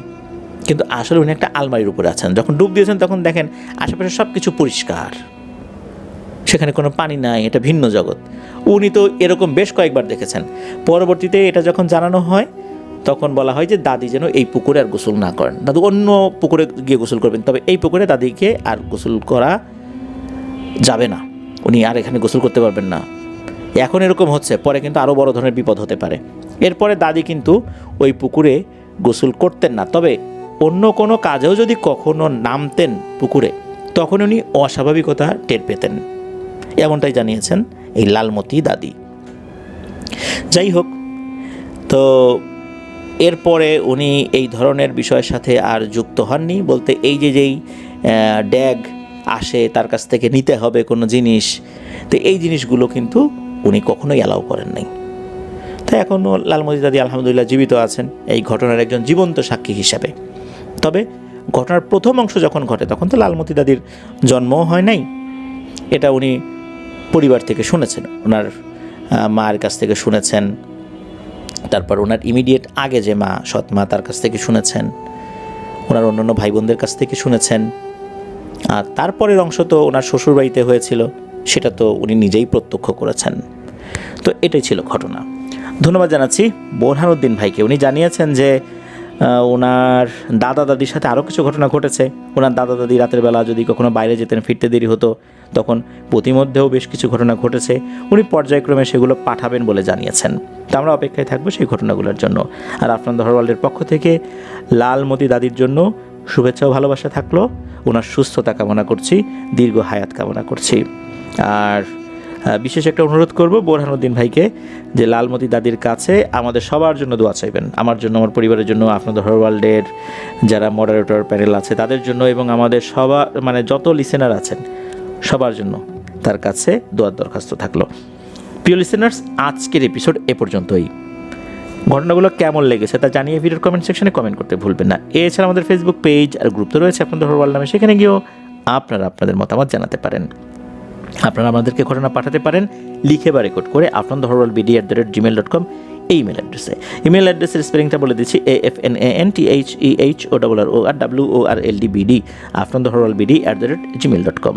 কিন্তু আসলে উনি একটা আলমারির উপরে আছেন। যখন ডুব দিয়েছেন তখন দেখেন আশেপাশে সব কিছু পরিষ্কার, সেখানে কোনো পানি নাই, এটা ভিন্ন জগৎ। উনি তো এরকম বেশ কয়েকবার দেখেছেন। পরবর্তীতে এটা যখন জানানো হয় তখন বলা হয় যে দাদি যেন এই পুকুরে আর গোসল না করেন, দাদু অন্য পুকুরে গিয়ে গোসল করবেন, তবে এই পুকুরে দাদিকে আর গোসল করা যাবে না, উনি আর এখানে গোসল করতে পারবেন না। এখন এরকম হচ্ছে, পরে কিন্তু আরও বড় ধরনের বিপদ হতে পারে। এরপরে দাদি কিন্তু ওই পুকুরে গোসল করতেন না, তবে অন্য কোনো কাজেও যদি কখনো নামতেন পুকুরে তখন উনি অস্বাভাবিকতা টের পেতেন, এমনটাই জানিয়েছেন এই লালমতি দাদি। যাই হোক, তো এরপরে উনি এই ধরনের বিষয়ের সাথে আর যুক্ত হননি, বলতে এই যেই ড্যাগ আসে তার কাছ থেকে নিতে হবে কোনো জিনিস, তো এই জিনিসগুলো কিন্তু উনি কখনোই অ্যালাউ করেন নাই। তাই এখনও লালমতি দাদি আলহামদুলিল্লাহ জীবিত আছেন এই ঘটনার একজন জীবন্ত সাক্ষী হিসাবে। তবে ঘটনার প্রথম অংশ যখন ঘটে তখন তো লালমতি দাদির জন্মও হয় নাই, এটা উনি পরিবার থেকে শুনেছেন, ওনার মায়ের কাছ থেকে শুনেছেন, তারপর ওনার ইমিডিয়েট আগে যে মা সৎ মা তার কাছ থেকে শুনেছেন, ওনার অন্যান্য ভাই বোনদের কাছ থেকে শুনেছেন, আর তারপরের অংশ তো ওনার শ্বশুরবাড়িতে হয়েছিল, সেটা তো উনি নিজেই প্রত্যক্ষ করেছেন। তো এটাই ছিল ঘটনা। ধন্যবাদ জানাচ্ছি বোরহানুদ্দিন ভাইকে। উনি জানিয়েছেন যে ওনার দাদা দাদির সাথে আরও কিছু ঘটনা ঘটেছে। ওনার দাদা দাদি রাতের বেলা যদি কখনো বাইরে যেতেন, ফিরতে দেরি হতো, তখন প্রতিমধ্যেও বেশ কিছু ঘটনা ঘটেছে। উনি পর্যায়ক্রমে সেগুলো পাঠাবেন বলে জানিয়েছেন। তো আমরা অপেক্ষায় থাকবো সেই ঘটনাগুলোর জন্য। আর আফনান দ্য হরর ওয়ার্ল্ডের পক্ষ থেকে লালমতি দাদির জন্য শুভেচ্ছা ও ভালোবাসা থাকলো। ওনার সুস্থতা কামনা করছি, দীর্ঘ হায়াত কামনা করছি। আর বিশেষ একটা অনুরোধ করব বোরহানুদ্দিন ভাইকে যে লালমতি দাদির কাছে আমাদের সবার জন্য দোয়া চাইবেন, আমার জন্য, আমার পরিবারের জন্য, আপনার দ্য হরর ওয়ার্ল্ডের যারা মডারেটর প্যানেল আছে তাদের জন্য, এবং আমাদের সবার যত লিসেনার আছেন সবার জন্য তার কাছে দোয়ার দরখাস্ত থাকলো। প্রিয় লিসেনার্স, আজকের এপিসোড এ পর্যন্তই। ঘটনাগুলো কেমন লেগেছে তা জানিয়ে ভিডিওর কমেন্ট সেকশনে কমেন্ট করতে ভুলবেন না। এছাড়া আমাদের ফেসবুক পেজ আর গ্রুপ তো রয়েছে আপনাদের হরর ওয়ার্ল্ড নামে, সেখানে গিয়েও আপনারা আপনাদের মতামত জানাতে পারেন। আপনারা আমাদেরকে ঘটনা পাঠাতে পারেন লিখে বা রেকর্ড করে afnanthehorrorld@gmail.com এই ইমেল অ্যাড্রেসে। ইমেল অ্যাড্রেসের স্পেলিংটা বলে দিচ্ছি, AFNANTHEHORRORLDBD afnanthehorrorld@gmail.com।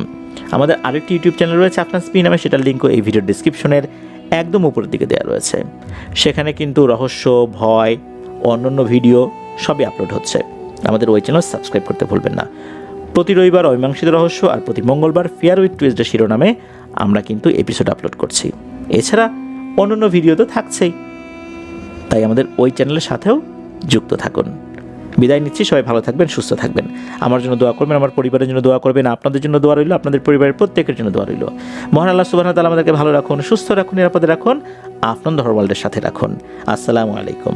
আমাদের আরেকটি ইউটিউব চ্যানেল রয়েছে আফনান স্পি নামে, সেটার লিঙ্কও এই ভিডিওর ডিসক্রিপশনের একদম উপরের দিকে দেওয়া রয়েছে। সেখানে কিন্তু রহস্য, ভয়, অন্যান্য ভিডিও সবই আপলোড হচ্ছে। আমাদের ওই চ্যানেল সাবস্ক্রাইব করতে ভুলবেন না। প্রতি রবিবার অমীমাংসিত রহস্য আর প্রতি মঙ্গলবার ফেয়ার উইথ টুইসডে শিরোনামে আমরা কিন্তু এপিসোড আপলোড করছি। এছাড়া অন্যান্য ভিডিও তো থাকছেই, তাই আমাদের ওই চ্যানেলের সাথেও যুক্ত থাকুন। বিদায় নিচ্ছি, সবাই ভালো থাকবেন, সুস্থ থাকবেন। আমার জন্য দোয়া করবেন, আমার পরিবারের জন্য দোয়া করবেন, আপনাদের জন্য দোয়া রইল, আপনাদের পরিবারের প্রত্যেকের জন্য দোয়া রইল। মহান আল্লাহ সুবহানাহু ওয়া তাআলা আমাদেরকে ভালো রাখুন, সুস্থ রাখুন, নিরাপদে রাখুন, আফনান দ্য হরর ওয়ার্ল্ডের সাথে রাখুন। আসসালামু আলাইকুম।